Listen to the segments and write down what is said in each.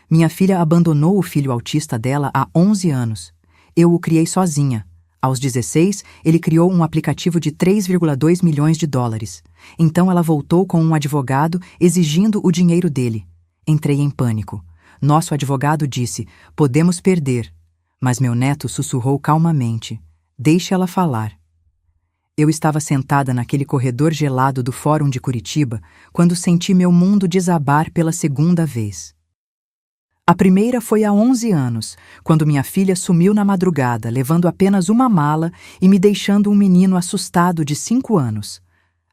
Minha filha abandonou o filho autista dela há 11 anos. Eu o criei sozinha. Aos 16, ele criou um aplicativo de 3,2 milhões de dólares. Então ela voltou com um advogado exigindo o dinheiro dele. Entrei em pânico. Nosso advogado disse: podemos perder. Mas meu neto sussurrou calmamente: deixe ela falar. Eu estava sentada naquele corredor gelado do Fórum de Curitiba quando senti meu mundo desabar pela segunda vez. A primeira foi há 11 anos, quando minha filha sumiu na madrugada, levando apenas uma mala e me deixando um menino assustado de 5 anos.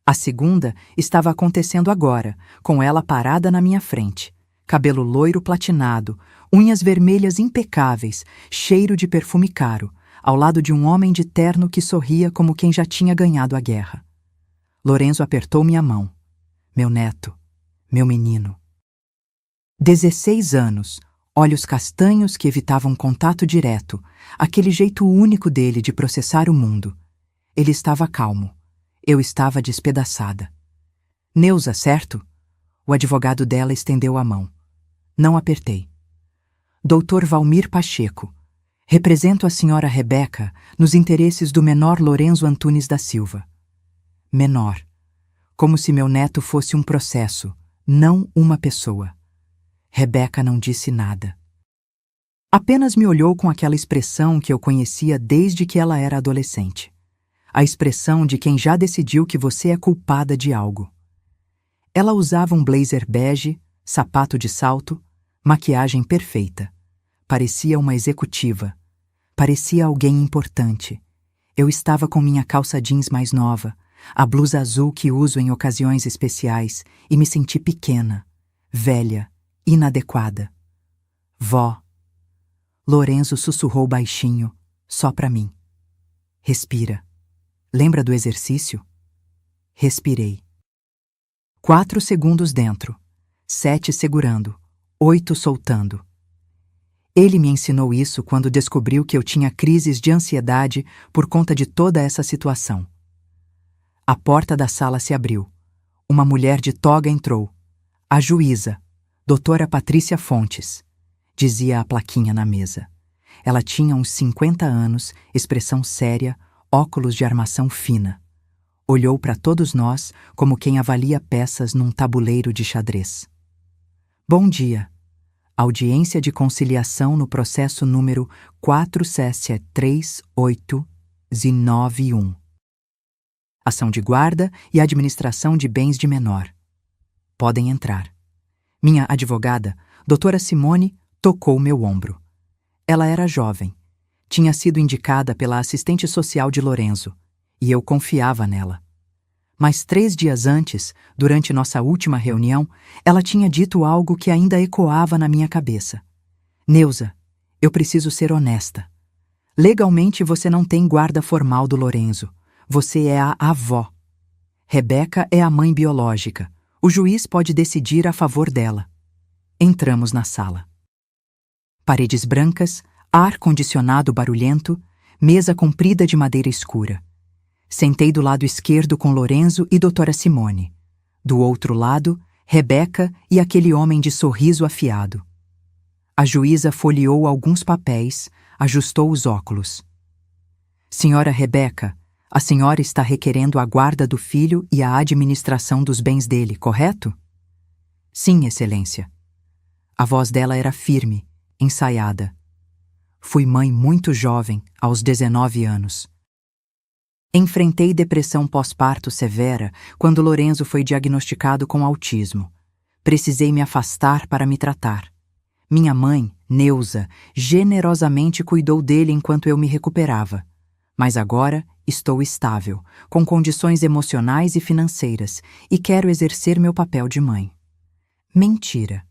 A segunda estava acontecendo agora, com ela parada na minha frente. Cabelo loiro platinado, unhas vermelhas impecáveis, cheiro de perfume caro, ao lado de um homem de terno que sorria como quem já tinha ganhado a guerra. Lorenzo apertou minha mão. Meu neto, meu menino. 16 anos, olhos castanhos que evitavam contato direto, aquele jeito único dele de processar o mundo. Ele estava calmo. Eu estava despedaçada. Neuza, certo? O advogado dela estendeu a mão. Não apertei. Doutor Valmir Pacheco. Represento a senhora Rebeca nos interesses do menor Lorenzo Antunes da Silva. Menor. Como se meu neto fosse um processo, não uma pessoa. Rebeca não disse nada. Apenas me olhou com aquela expressão que eu conhecia desde que ela era adolescente. A expressão de quem já decidiu que você é culpada de algo. Ela usava um blazer bege, sapato de salto, maquiagem perfeita. Parecia uma executiva. Parecia alguém importante. Eu estava com minha calça jeans mais nova, a blusa azul que uso em ocasiões especiais, e me senti pequena, velha, inadequada. Vó. Lorenzo sussurrou baixinho, só para mim. Respira. Lembra do exercício? Respirei. 4 segundos dentro, 7 segurando, 8 soltando. Ele me ensinou isso quando descobriu que eu tinha crises de ansiedade por conta de toda essa situação. A porta da sala se abriu. Uma mulher de toga entrou. A juíza, doutora Patrícia Fontes, dizia a plaquinha na mesa. Ela tinha uns 50 anos, expressão séria, óculos de armação fina. Olhou para todos nós como quem avalia peças num tabuleiro de xadrez. Bom dia. Audiência de conciliação no processo número 4738991. Ação de guarda e administração de bens de menor. Podem entrar. Minha advogada, doutora Simone, tocou meu ombro. Ela era jovem. Tinha sido indicada pela assistente social de Lorenzo, e eu confiava nela. Mas 3 dias antes, durante nossa última reunião, ela tinha dito algo que ainda ecoava na minha cabeça. Neuza, eu preciso ser honesta. Legalmente você não tem guarda formal do Lorenzo. Você é a avó. Rebeca é a mãe biológica. O juiz pode decidir a favor dela. Entramos na sala. Paredes brancas, ar-condicionado barulhento, mesa comprida de madeira escura. Sentei do lado esquerdo com Lorenzo e doutora Simone. Do outro lado, Rebeca e aquele homem de sorriso afiado. A juíza folheou alguns papéis, ajustou os óculos. Senhora Rebeca, a senhora está requerendo a guarda do filho e a administração dos bens dele, correto? Sim, excelência. A voz dela era firme, ensaiada. Fui mãe muito jovem, aos 19 anos. Enfrentei depressão pós-parto severa quando Lorenzo foi diagnosticado com autismo. Precisei me afastar para me tratar. Minha mãe, Neuza, generosamente cuidou dele enquanto eu me recuperava. Mas agora estou estável, com condições emocionais e financeiras, e quero exercer meu papel de mãe. Mentira.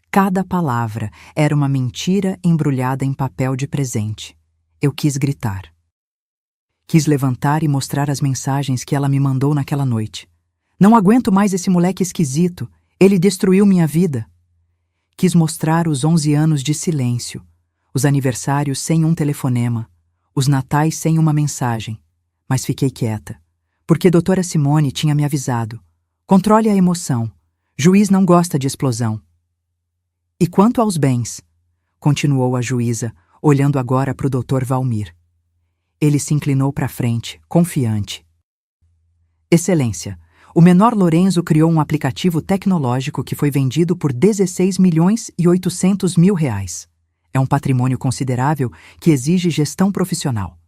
Cada palavra era uma mentira embrulhada em papel de presente. Eu quis gritar. Quis levantar e mostrar as mensagens que ela me mandou naquela noite. Não aguento mais esse moleque esquisito. Ele destruiu minha vida. Quis mostrar os 11 anos de silêncio, os aniversários sem um telefonema, os natais sem uma mensagem. Mas fiquei quieta, porque doutora Simone tinha me avisado. Controle a emoção. Juiz não gosta de explosão. E quanto aos bens? Continuou a juíza, olhando agora para o Dr. Valmir. Ele se inclinou para a frente, confiante. Excelência, o menor Lorenzo criou um aplicativo tecnológico que foi vendido por 16.800.000 reais. É um patrimônio considerável que exige gestão profissional.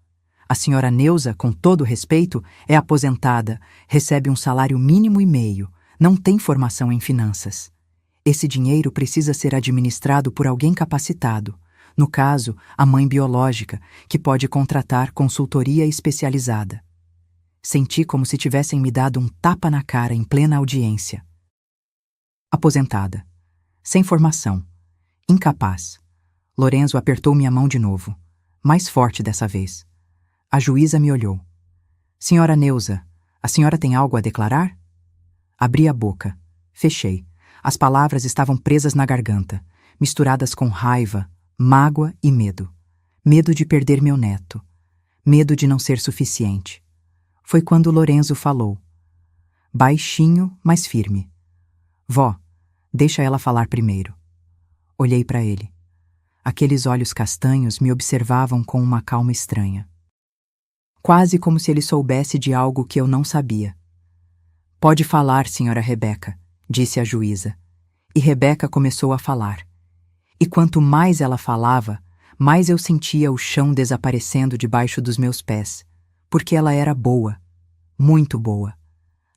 A senhora Neuza, com todo respeito, é aposentada, recebe um salário mínimo e meio, não tem formação em finanças. Esse dinheiro precisa ser administrado por alguém capacitado, no caso, a mãe biológica, que pode contratar consultoria especializada. Senti como se tivessem me dado um tapa na cara em plena audiência. Aposentada. Sem formação. Incapaz. Lorenzo apertou minha mão de novo, mais forte dessa vez. A juíza me olhou. Senhora Neuza, a senhora tem algo a declarar? Abri a boca. Fechei. As palavras estavam presas na garganta, misturadas com raiva, mágoa e medo. Medo de perder meu neto. Medo de não ser suficiente. Foi quando Lorenzo falou. Baixinho, mas firme. Vó, deixa ela falar primeiro. Olhei para ele. Aqueles olhos castanhos me observavam com uma calma estranha. Quase como se ele soubesse de algo que eu não sabia. Pode falar, senhora Rebeca, disse a juíza. E Rebeca começou a falar. E quanto mais ela falava, mais eu sentia o chão desaparecendo debaixo dos meus pés, porque ela era boa, muito boa.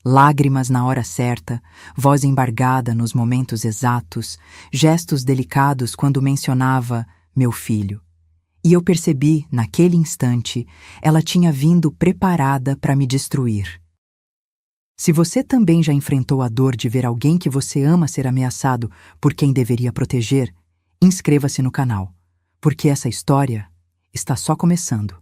Lágrimas na hora certa, voz embargada nos momentos exatos, gestos delicados quando mencionava meu filho. E eu percebi, naquele instante, ela tinha vindo preparada para me destruir. Se você também já enfrentou a dor de ver alguém que você ama ser ameaçado por quem deveria proteger, inscreva-se no canal, porque essa história está só começando.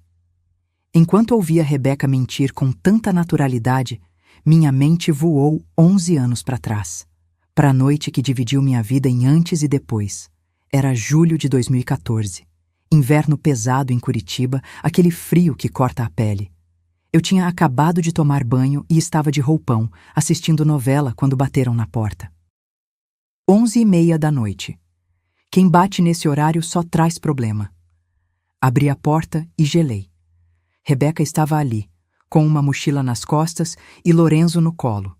Enquanto ouvia Rebeca mentir com tanta naturalidade, minha mente voou 11 anos para trás, para a noite que dividiu minha vida em antes e depois. Era julho de 2014. Inverno pesado em Curitiba, aquele frio que corta a pele. Eu tinha acabado de tomar banho e estava de roupão, assistindo novela quando bateram na porta. 11h30 da noite. Quem bate nesse horário só traz problema. Abri a porta e gelei. Rebeca estava ali, com uma mochila nas costas e Lorenzo no colo.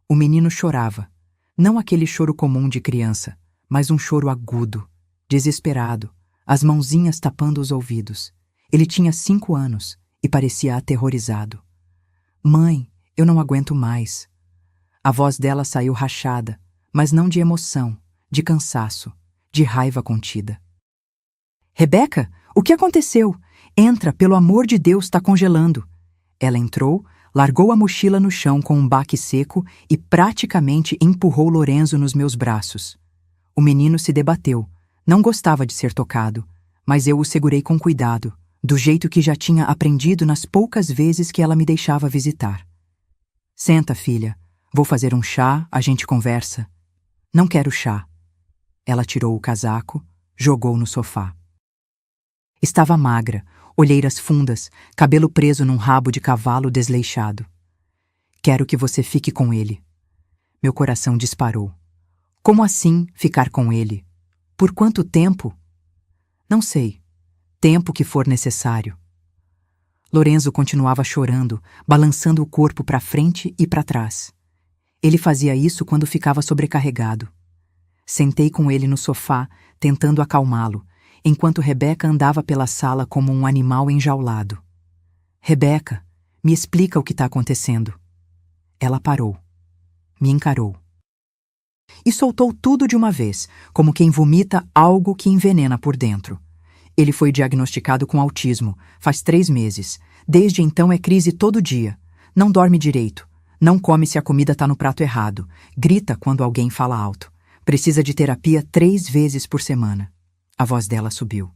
O menino chorava. Não aquele choro comum de criança, mas um choro agudo, desesperado, as mãozinhas tapando os ouvidos. Ele tinha 5 anos e parecia aterrorizado. Mãe, eu não aguento mais. A voz dela saiu rachada, mas não de emoção, de cansaço, de raiva contida. Rebeca, o que aconteceu? Entra, pelo amor de Deus, está congelando. Ela entrou, largou a mochila no chão com um baque seco e praticamente empurrou Lorenzo nos meus braços. O menino se debateu. Não gostava de ser tocado, mas eu o segurei com cuidado, do jeito que já tinha aprendido nas poucas vezes que ela me deixava visitar. Senta, filha. Vou fazer um chá, a gente conversa. Não quero chá. Ela tirou o casaco, jogou no sofá. Estava magra, olheiras fundas, cabelo preso num rabo de cavalo desleixado. Quero que você fique com ele. Meu coração disparou. Como assim ficar com ele? Por quanto tempo? Não sei. Tempo que for necessário. Lorenzo continuava chorando, balançando o corpo para frente e para trás. Ele fazia isso quando ficava sobrecarregado. Sentei com ele no sofá, tentando acalmá-lo, enquanto Rebeca andava pela sala como um animal enjaulado. Rebeca, me explica o que está acontecendo. Ela parou. Me encarou. E soltou tudo de uma vez, como quem vomita algo que envenena por dentro. Ele foi diagnosticado com autismo, faz 3 meses. Desde então é crise todo dia. Não dorme direito. Não come se a comida está no prato errado. Grita quando alguém fala alto. Precisa de terapia 3 vezes por semana. A voz dela subiu.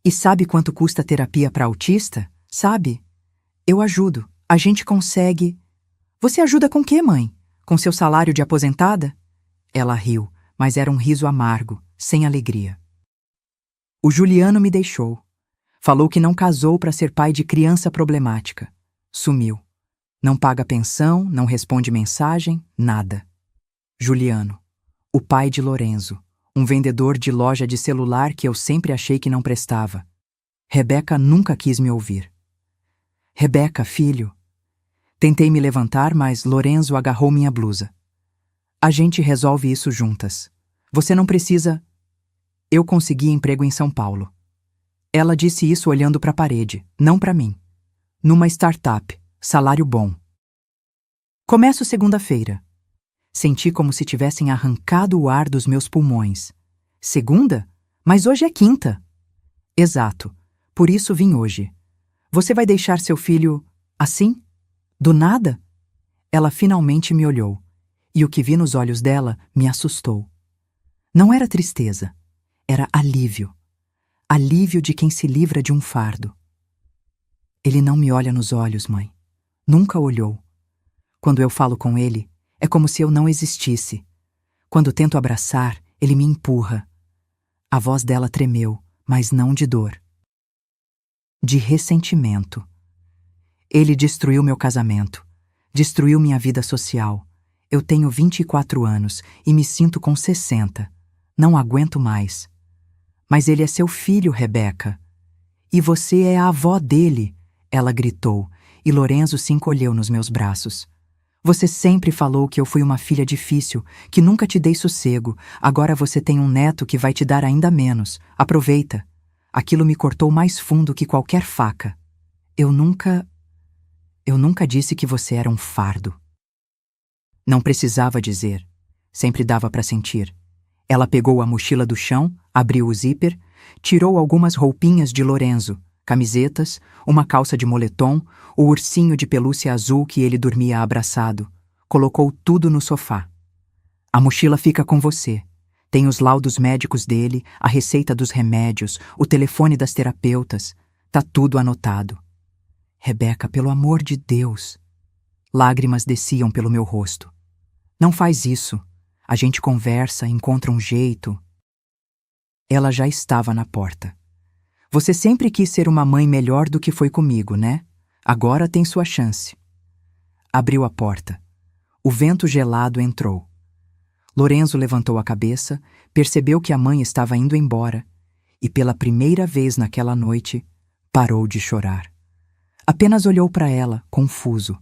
E sabe quanto custa terapia para autista? Sabe? Eu ajudo. A gente consegue... Você ajuda com quê, mãe? Com seu salário de aposentada? Ela riu, mas era um riso amargo, sem alegria. O Juliano me deixou. Falou que não casou para ser pai de criança problemática. Sumiu. Não paga pensão, não responde mensagem, nada. Juliano. O pai de Lorenzo. Um vendedor de loja de celular que eu sempre achei que não prestava. Rebeca nunca quis me ouvir. Rebeca, filho. Tentei me levantar, mas Lorenzo agarrou minha blusa. A gente resolve isso juntas. Você não precisa... Eu consegui emprego em São Paulo. Ela disse isso olhando para a parede, não para mim. Numa startup, salário bom. Começo segunda-feira. Senti como se tivessem arrancado o ar dos meus pulmões. Segunda? Mas hoje é quinta. Exato. Por isso vim hoje. Você vai deixar seu filho assim? Do nada? Ela finalmente me olhou, e o que vi nos olhos dela me assustou. Não era tristeza, era alívio. Alívio de quem se livra de um fardo. Ele não me olha nos olhos, mãe. Nunca olhou. Quando eu falo com ele, é como se eu não existisse. Quando tento abraçar, ele me empurra. A voz dela tremeu, mas não de dor. De ressentimento. Ele destruiu meu casamento. Destruiu minha vida social. Eu tenho 24 anos e me sinto com 60. Não aguento mais. Mas ele é seu filho, Rebeca. E você é a avó dele, ela gritou, e Lorenzo se encolheu nos meus braços. Você sempre falou que eu fui uma filha difícil, que nunca te dei sossego. Agora você tem um neto que vai te dar ainda menos. Aproveita. Aquilo me cortou mais fundo que qualquer faca. Eu nunca disse que você era um fardo. Não precisava dizer. Sempre dava para sentir. Ela pegou a mochila do chão, abriu o zíper, tirou algumas roupinhas de Lorenzo, camisetas, uma calça de moletom, o ursinho de pelúcia azul que ele dormia abraçado. Colocou tudo no sofá. A mochila fica com você. Tem os laudos médicos dele, a receita dos remédios, o telefone das terapeutas. Tá tudo anotado. Rebeca, pelo amor de Deus. Lágrimas desciam pelo meu rosto. Não faz isso. A gente conversa, encontra um jeito. Ela já estava na porta. Você sempre quis ser uma mãe melhor do que foi comigo, né? Agora tem sua chance. Abriu a porta. O vento gelado entrou. Lorenzo levantou a cabeça, percebeu que a mãe estava indo embora e, pela primeira vez naquela noite, parou de chorar. Apenas olhou para ela, confuso.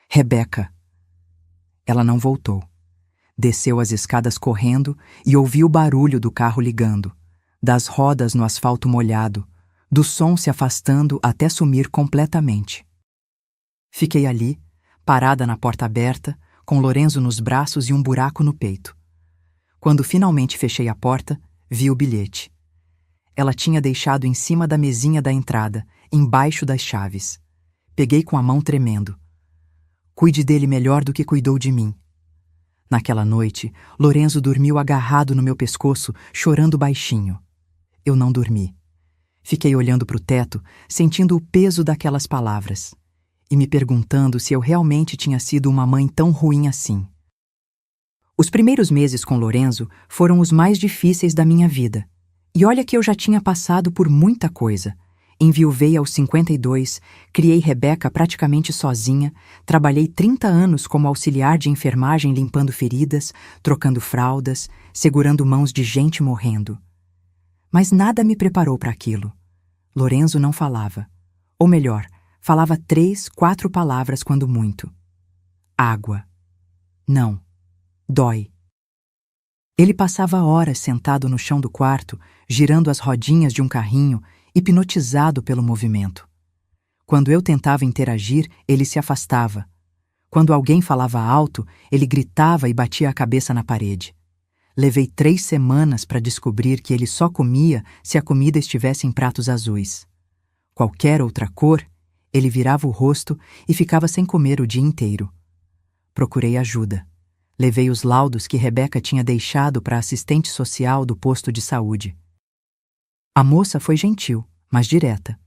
Rebeca. Ela não voltou. Desceu as escadas correndo e ouviu o barulho do carro ligando, das rodas no asfalto molhado, do som se afastando até sumir completamente. Fiquei ali, parada na porta aberta, com Lorenzo nos braços e um buraco no peito. Quando finalmente fechei a porta, vi o bilhete. Ela tinha deixado em cima da mesinha da entrada, embaixo das chaves. Peguei com a mão tremendo. Cuide dele melhor do que cuidou de mim. Naquela noite, Lorenzo dormiu agarrado no meu pescoço, chorando baixinho. Eu não dormi. Fiquei olhando para o teto, sentindo o peso daquelas palavras, e me perguntando se eu realmente tinha sido uma mãe tão ruim assim. Os primeiros meses com Lorenzo foram os mais difíceis da minha vida. E olha que eu já tinha passado por muita coisa. Enviuvei aos 52, criei Rebeca praticamente sozinha, trabalhei 30 anos como auxiliar de enfermagem limpando feridas, trocando fraldas, segurando mãos de gente morrendo. Mas nada me preparou para aquilo. Lorenzo não falava. Ou melhor, falava 3, 4 palavras quando muito. Água. Não. Dói. Ele passava horas sentado no chão do quarto, girando as rodinhas de um carrinho, hipnotizado pelo movimento. Quando eu tentava interagir, ele se afastava. Quando alguém falava alto, ele gritava e batia a cabeça na parede. Levei 3 semanas para descobrir que ele só comia se a comida estivesse em pratos azuis. Qualquer outra cor, ele virava o rosto e ficava sem comer o dia inteiro. Procurei ajuda. Levei os laudos que Rebeca tinha deixado para a assistente social do posto de saúde. A moça foi gentil, mas direta.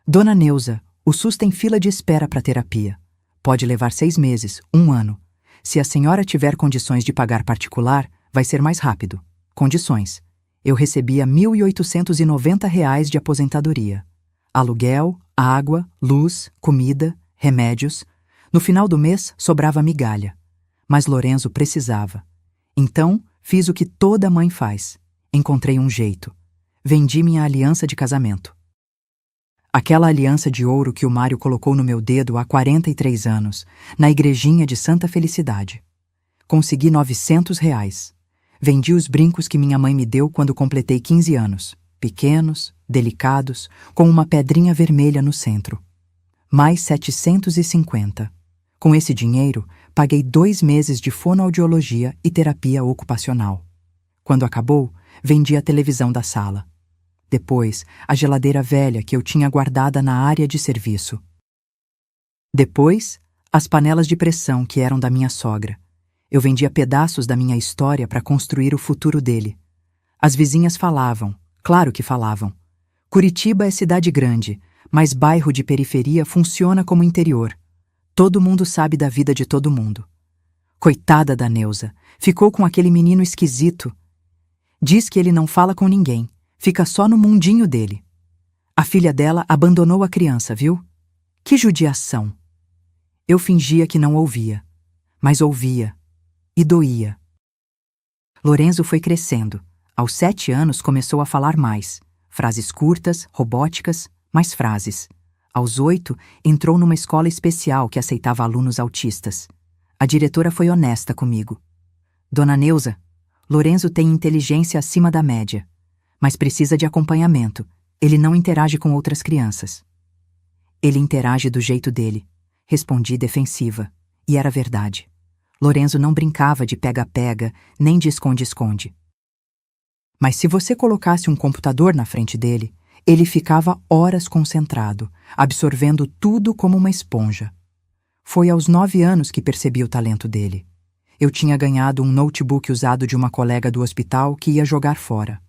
Dona Neuza, o SUS tem fila de espera para terapia. Pode levar 6 meses, 1 ano. Se a senhora tiver condições de pagar particular, vai ser mais rápido. Condições. Eu recebia R$ 1.890 de aposentadoria. Aluguel, água, luz, comida, remédios. No final do mês, sobrava migalha. Mas Lorenzo precisava. Então, Fiz o que toda mãe faz. Encontrei um jeito. Vendi minha aliança de casamento. Aquela aliança de ouro que o Mário colocou no meu dedo há 43 anos, na igrejinha de Santa Felicidade. Consegui R$ 900. Vendi os brincos que minha mãe me deu quando completei 15 anos. Pequenos, delicados, com uma pedrinha vermelha no centro. Mais 750. Com esse dinheiro, paguei 2 meses de fonoaudiologia e terapia ocupacional. Quando acabou, vendi a televisão da sala. Depois, a geladeira velha que eu tinha guardada na área de serviço. Depois, as panelas de pressão que eram da minha sogra. Eu vendia pedaços da minha história para construir o futuro dele. As vizinhas falavam, claro que falavam. Curitiba é cidade grande, mas bairro de periferia funciona como interior. Todo mundo sabe da vida de todo mundo. Coitada da Neuza, ficou com aquele menino esquisito. Diz que ele não fala com ninguém, fica só no mundinho dele. A filha dela abandonou a criança, viu? Que judiação! Eu fingia que não ouvia, mas ouvia, e doía. Lorenzo foi crescendo. Aos 7 anos começou a falar mais. Frases curtas, robóticas, mais frases. Aos 8, entrou numa escola especial que aceitava alunos autistas. A diretora foi honesta comigo. Dona Neuza, Lorenzo tem inteligência acima da média, mas precisa de acompanhamento. Ele não interage com outras crianças. Ele interage do jeito dele. Respondi defensiva. E era verdade. Lorenzo não brincava de pega-pega, nem de esconde-esconde. Mas se você colocasse um computador na frente dele, ele ficava horas concentrado, absorvendo tudo como uma esponja. Foi aos 9 anos que percebi o talento dele. Eu tinha ganhado um notebook usado de uma colega do hospital que ia jogar fora.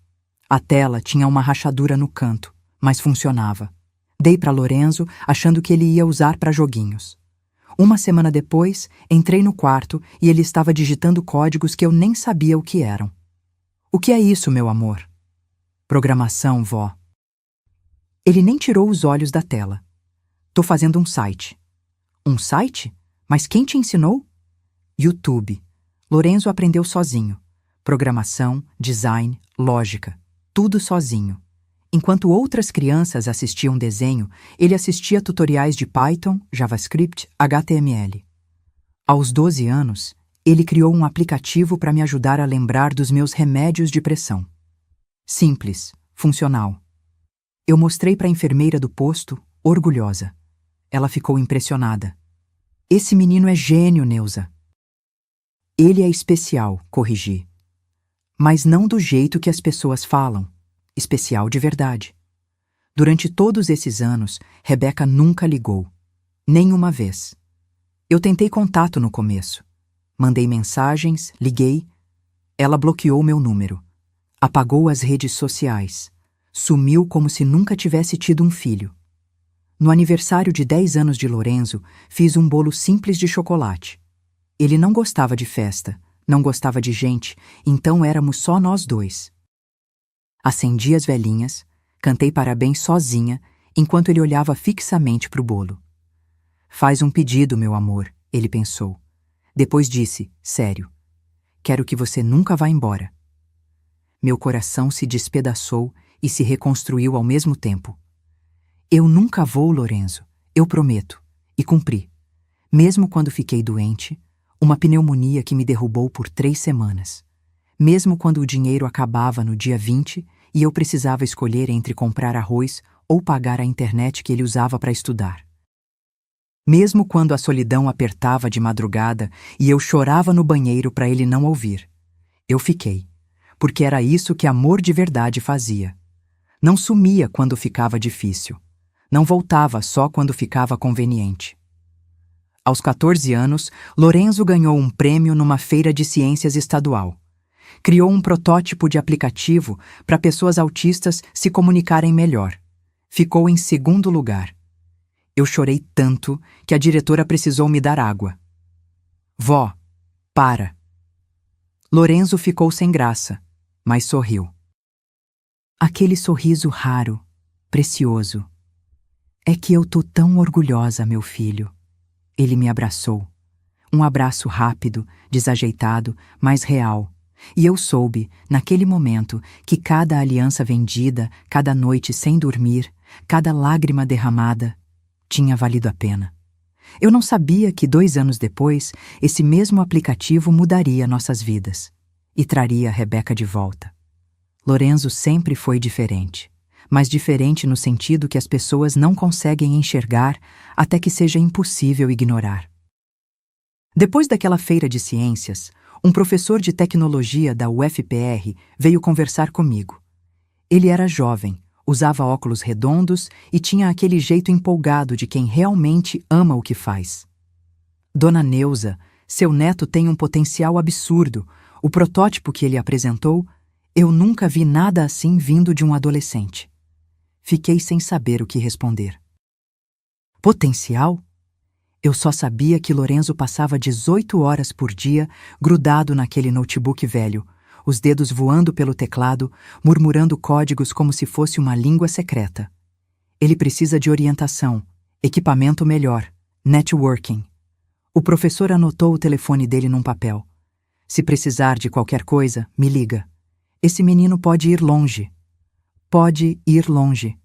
A tela tinha uma rachadura no canto, mas funcionava. Dei para Lorenzo, achando que ele ia usar para joguinhos. Uma semana depois, entrei no quarto e ele estava digitando códigos que eu nem sabia o que eram. O que é isso, meu amor? Programação, vó. Ele nem tirou os olhos da tela. Tô fazendo um site. Um site? Mas quem te ensinou? YouTube. Lorenzo aprendeu sozinho. Programação, design, lógica. Tudo sozinho. Enquanto outras crianças assistiam desenho, ele assistia tutoriais de Python, JavaScript, HTML. Aos 12 anos, ele criou um aplicativo para me ajudar a lembrar dos meus remédios de pressão. Simples, funcional. Eu mostrei para a enfermeira do posto, orgulhosa. Ela ficou impressionada. Esse menino é gênio, Neuza. Ele é especial, corrigi. Mas não do jeito que as pessoas falam. Especial de verdade. Durante todos esses anos, Rebeca nunca ligou. Nenhuma vez. Eu tentei contato no começo. Mandei mensagens, liguei. Ela bloqueou meu número. Apagou as redes sociais. Sumiu como se nunca tivesse tido um filho. No aniversário de 10 anos de Lorenzo, fiz um bolo simples de chocolate. Ele não gostava de festa, não gostava de gente, então éramos só nós dois. Acendi as velhinhas, cantei parabéns sozinha, enquanto ele olhava fixamente para o bolo. Faz um pedido, meu amor, ele pensou. Depois disse, sério, quero que você nunca vá embora. Meu coração se despedaçou e se reconstruiu ao mesmo tempo. Eu nunca vou, Lorenzo, eu prometo, e cumpri. Mesmo quando fiquei doente, uma pneumonia que me derrubou por 3 semanas. Mesmo quando o dinheiro acabava no dia 20 e eu precisava escolher entre comprar arroz ou pagar a internet que ele usava para estudar. Mesmo quando a solidão apertava de madrugada e eu chorava no banheiro para ele não ouvir. Eu fiquei, porque era isso que amor de verdade fazia. Não sumia quando ficava difícil. Não voltava só quando ficava conveniente. Aos 14 anos, Lorenzo ganhou um prêmio numa feira de ciências estadual. Criou um protótipo de aplicativo para pessoas autistas se comunicarem melhor. Ficou em 2º lugar. Eu chorei tanto que a diretora precisou me dar água. Vó, para. Lorenzo ficou sem graça, mas sorriu. Aquele sorriso raro, precioso. É que eu tô tão orgulhosa, meu filho. Ele me abraçou. Um abraço rápido, desajeitado, mas real, E eu soube, naquele momento, que cada aliança vendida, cada noite sem dormir, cada lágrima derramada, tinha valido a pena. Eu não sabia que 2 anos depois, esse mesmo aplicativo mudaria nossas vidas e traria a Rebeca de volta. Lorenzo sempre foi diferente, mas diferente no sentido que as pessoas não conseguem enxergar até que seja impossível ignorar. Depois daquela feira de ciências, um professor de tecnologia da UFPR veio conversar comigo. Ele era jovem, usava óculos redondos e tinha aquele jeito empolgado de quem realmente ama o que faz. Dona Neuza, seu neto tem um potencial absurdo. O protótipo que ele apresentou, eu nunca vi nada assim vindo de um adolescente. Fiquei sem saber o que responder. Potencial? Eu só sabia que Lorenzo passava 18 horas por dia grudado naquele notebook velho, os dedos voando pelo teclado, murmurando códigos como se fosse uma língua secreta. Ele precisa de orientação, equipamento melhor, networking. O professor anotou o telefone dele num papel. Se precisar de qualquer coisa, me liga. Esse menino pode ir longe. Pode ir longe.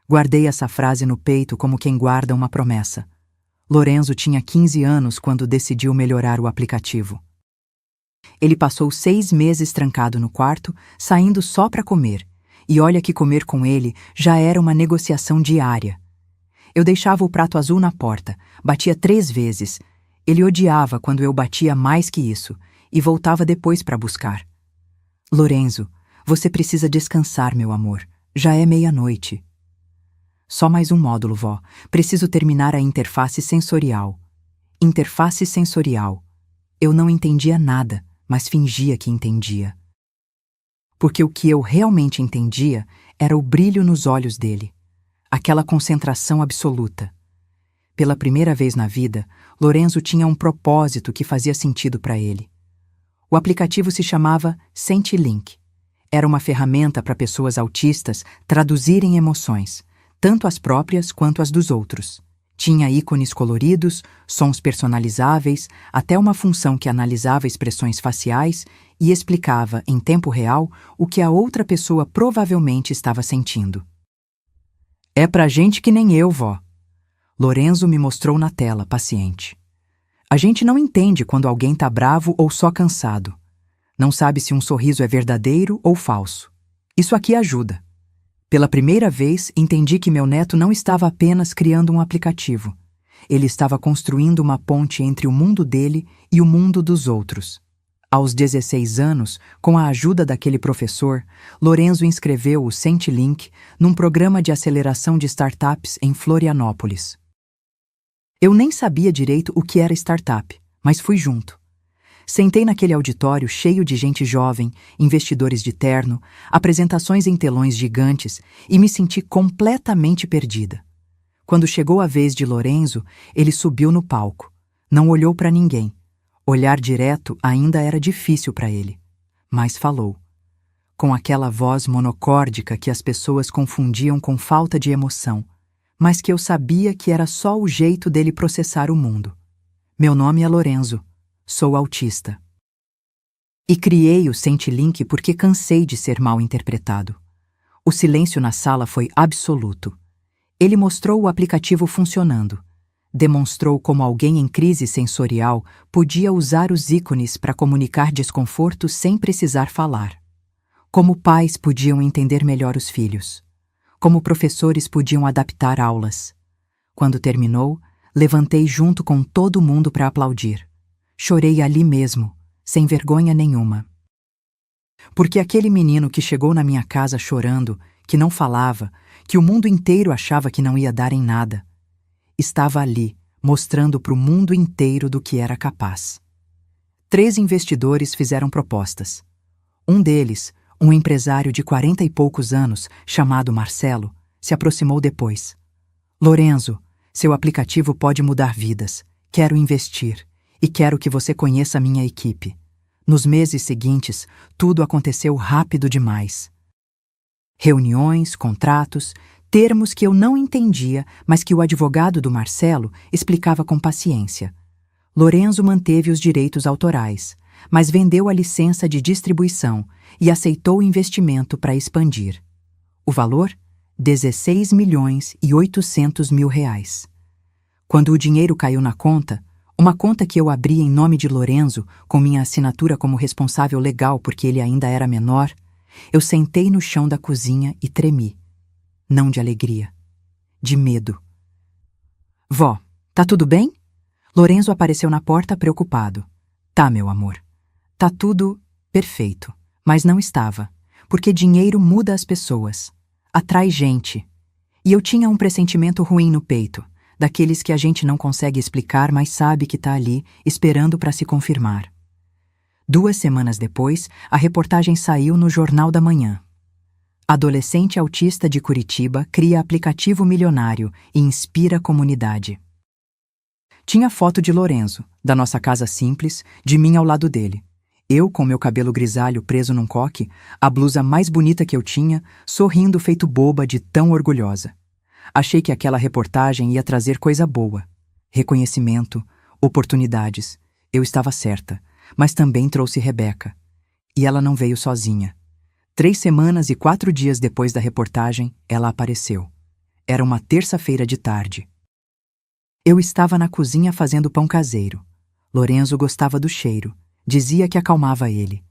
Guardei essa frase no peito como quem guarda uma promessa. Lorenzo tinha 15 anos quando decidiu melhorar o aplicativo. Ele passou 6 meses trancado no quarto, saindo só para comer. E olha que comer com ele já era uma negociação diária. Eu deixava o prato azul na porta, batia 3 vezes. Ele odiava quando eu batia mais que isso, e voltava depois para buscar. Lorenzo, você precisa descansar, meu amor. Já é 00:30. Só mais um módulo, vó. Preciso terminar a interface sensorial. Interface sensorial. Eu não entendia nada, mas fingia que entendia. Porque o que eu realmente entendia era o brilho nos olhos dele. Aquela concentração absoluta. Pela primeira vez na vida, Lorenzo tinha um propósito que fazia sentido para ele. O aplicativo se chamava SentiLink. Era uma ferramenta para pessoas autistas traduzirem emoções, tanto as próprias quanto as dos outros. Tinha ícones coloridos, sons personalizáveis, até uma função que analisava expressões faciais e explicava, em tempo real, o que a outra pessoa provavelmente estava sentindo. É pra gente que nem eu, vó. Lorenzo me mostrou na tela, paciente. A gente não entende quando alguém tá bravo ou só cansado. Não sabe se um sorriso é verdadeiro ou falso. Isso aqui ajuda. Pela primeira vez, entendi que meu neto não estava apenas criando um aplicativo. Ele estava construindo uma ponte entre o mundo dele e o mundo dos outros. Aos 16 anos, com a ajuda daquele professor, Lorenzo inscreveu o SentiLink num programa de aceleração de startups em Florianópolis. Eu nem sabia direito o que era startup, mas fui junto. Sentei naquele auditório cheio de gente jovem, investidores de terno, apresentações em telões gigantes e me senti completamente perdida. Quando chegou a vez de Lorenzo, ele subiu no palco. Não olhou para ninguém. Olhar direto ainda era difícil para ele. Mas falou. Com aquela voz monocórdica que as pessoas confundiam com falta de emoção, mas que eu sabia que era só o jeito dele processar o mundo. Meu nome é Lorenzo. Sou autista. E criei o SentiLink porque cansei de ser mal interpretado. O silêncio na sala foi absoluto. Ele mostrou o aplicativo funcionando. Demonstrou como alguém em crise sensorial podia usar os ícones para comunicar desconforto sem precisar falar. Como pais podiam entender melhor os filhos. Como professores podiam adaptar aulas. Quando terminou, levantei junto com todo mundo para aplaudir. Chorei ali mesmo, sem vergonha nenhuma. Porque aquele menino que chegou na minha casa chorando, que não falava, que o mundo inteiro achava que não ia dar em nada, estava ali, mostrando para o mundo inteiro do que era capaz. 3 investidores fizeram propostas. Um deles, um empresário de 40 e poucos anos, chamado Marcelo, se aproximou depois. Lorenzo, seu aplicativo pode mudar vidas. Quero investir. E quero que você conheça a minha equipe. Nos meses seguintes, tudo aconteceu rápido demais. Reuniões, contratos, termos que eu não entendia, mas que o advogado do Marcelo explicava com paciência. Lorenzo manteve os direitos autorais, mas vendeu a licença de distribuição e aceitou o investimento para expandir. O valor? 16.800.000 reais. Quando o dinheiro caiu na conta, uma conta que eu abri em nome de Lorenzo, com minha assinatura como responsável legal porque ele ainda era menor, eu sentei no chão da cozinha e tremi. Não de alegria, de medo. Vó, tá tudo bem? Lorenzo apareceu na porta preocupado. Tá, meu amor. Tá tudo perfeito. Mas não estava, porque dinheiro muda as pessoas, atrai gente. E eu tinha um pressentimento ruim no peito, daqueles que a gente não consegue explicar, mas sabe que tá ali, esperando para se confirmar. 2 semanas depois, a reportagem saiu no Jornal da Manhã. Adolescente autista de Curitiba cria aplicativo milionário e inspira a comunidade. Tinha foto de Lorenzo, da nossa casa simples, de mim ao lado dele. Eu, com meu cabelo grisalho preso num coque, a blusa mais bonita que eu tinha, sorrindo feito boba de tão orgulhosa. Achei que aquela reportagem ia trazer coisa boa. Reconhecimento, oportunidades. Eu estava certa, mas também trouxe Rebeca. E ela não veio sozinha. 3 semanas e 4 dias depois da reportagem, ela apareceu. Era uma terça-feira de tarde. Eu estava na cozinha fazendo pão caseiro. Lorenzo gostava do cheiro. Dizia que acalmava ele.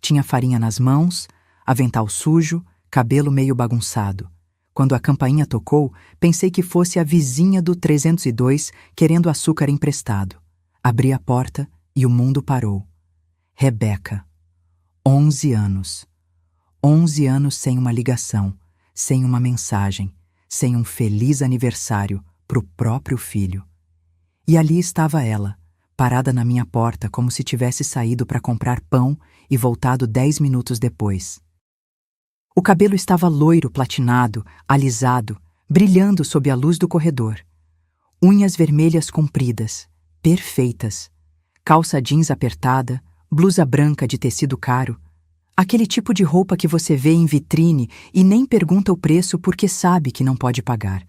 Tinha farinha nas mãos, avental sujo, cabelo meio bagunçado. Quando a campainha tocou, pensei que fosse a vizinha do 302 querendo açúcar emprestado. Abri a porta e o mundo parou. Rebeca. 11 anos. 11 anos sem uma ligação, sem uma mensagem, sem um feliz aniversário pro próprio filho. E ali estava ela, parada na minha porta como se tivesse saído para comprar pão e voltado 10 minutos depois. O cabelo estava loiro, platinado, alisado, brilhando sob a luz do corredor. Unhas vermelhas compridas, perfeitas. Calça jeans apertada, blusa branca de tecido caro. Aquele tipo de roupa que você vê em vitrine e nem pergunta o preço porque sabe que não pode pagar.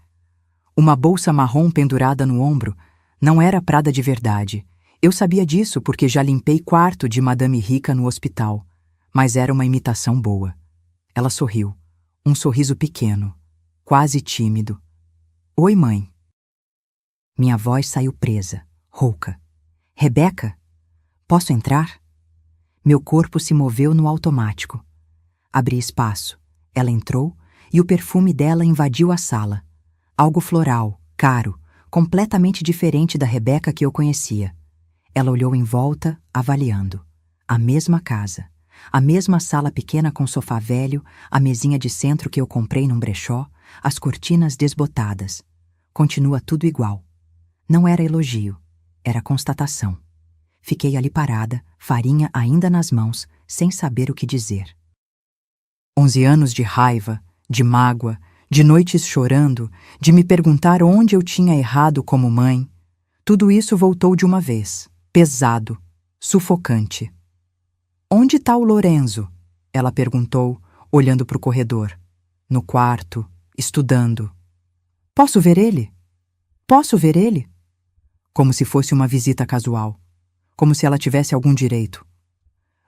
Uma bolsa marrom pendurada no ombro não era Prada de verdade. Eu sabia disso porque já limpei quarto de Madame Rica no hospital, mas era uma imitação boa. Ela sorriu, um sorriso pequeno, quase tímido. Oi, mãe. Minha voz saiu presa, rouca. Rebeca, posso entrar? Meu corpo se moveu no automático. Abri espaço. Ela entrou e o perfume dela invadiu a sala. Algo floral, caro, completamente diferente da Rebeca que eu conhecia. Ela olhou em volta, avaliando. A mesma casa. A mesma sala pequena com sofá velho, a mesinha de centro que eu comprei num brechó, as cortinas desbotadas. Continua tudo igual. Não era elogio, era constatação. Fiquei ali parada, farinha ainda nas mãos, sem saber o que dizer. 11 anos de raiva, de mágoa, de noites chorando, de me perguntar onde eu tinha errado como mãe. Tudo isso voltou de uma vez, pesado, sufocante. Onde está o Lorenzo? Ela perguntou, olhando para o corredor. No quarto, estudando. Posso ver ele? Posso ver ele? Como se fosse uma visita casual. Como se ela tivesse algum direito.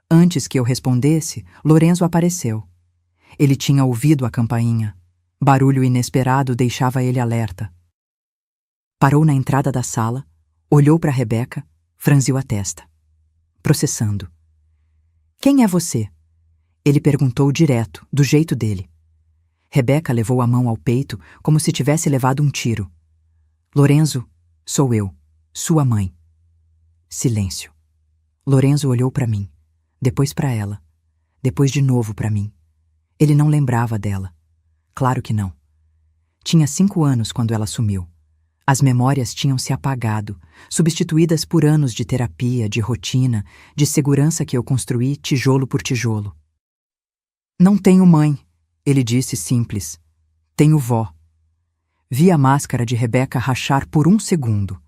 Antes que eu respondesse, Lorenzo apareceu. Ele tinha ouvido a campainha. Barulho inesperado deixava ele alerta. Parou na entrada da sala, olhou para Rebeca, franziu a testa. Processando. Quem é você? Ele perguntou direto, do jeito dele. Rebeca levou a mão ao peito como se tivesse levado um tiro. Lorenzo, sou eu, sua mãe. Silêncio. Lorenzo olhou para mim, depois para ela, depois de novo para mim. Ele não lembrava dela. Claro que não. Tinha 5 anos quando ela sumiu. As memórias tinham se apagado, substituídas por anos de terapia, de rotina, de segurança que eu construí tijolo por tijolo. Não tenho mãe, ele disse simples. Tenho vó. Vi a máscara de Rebeca rachar por 1 segundo.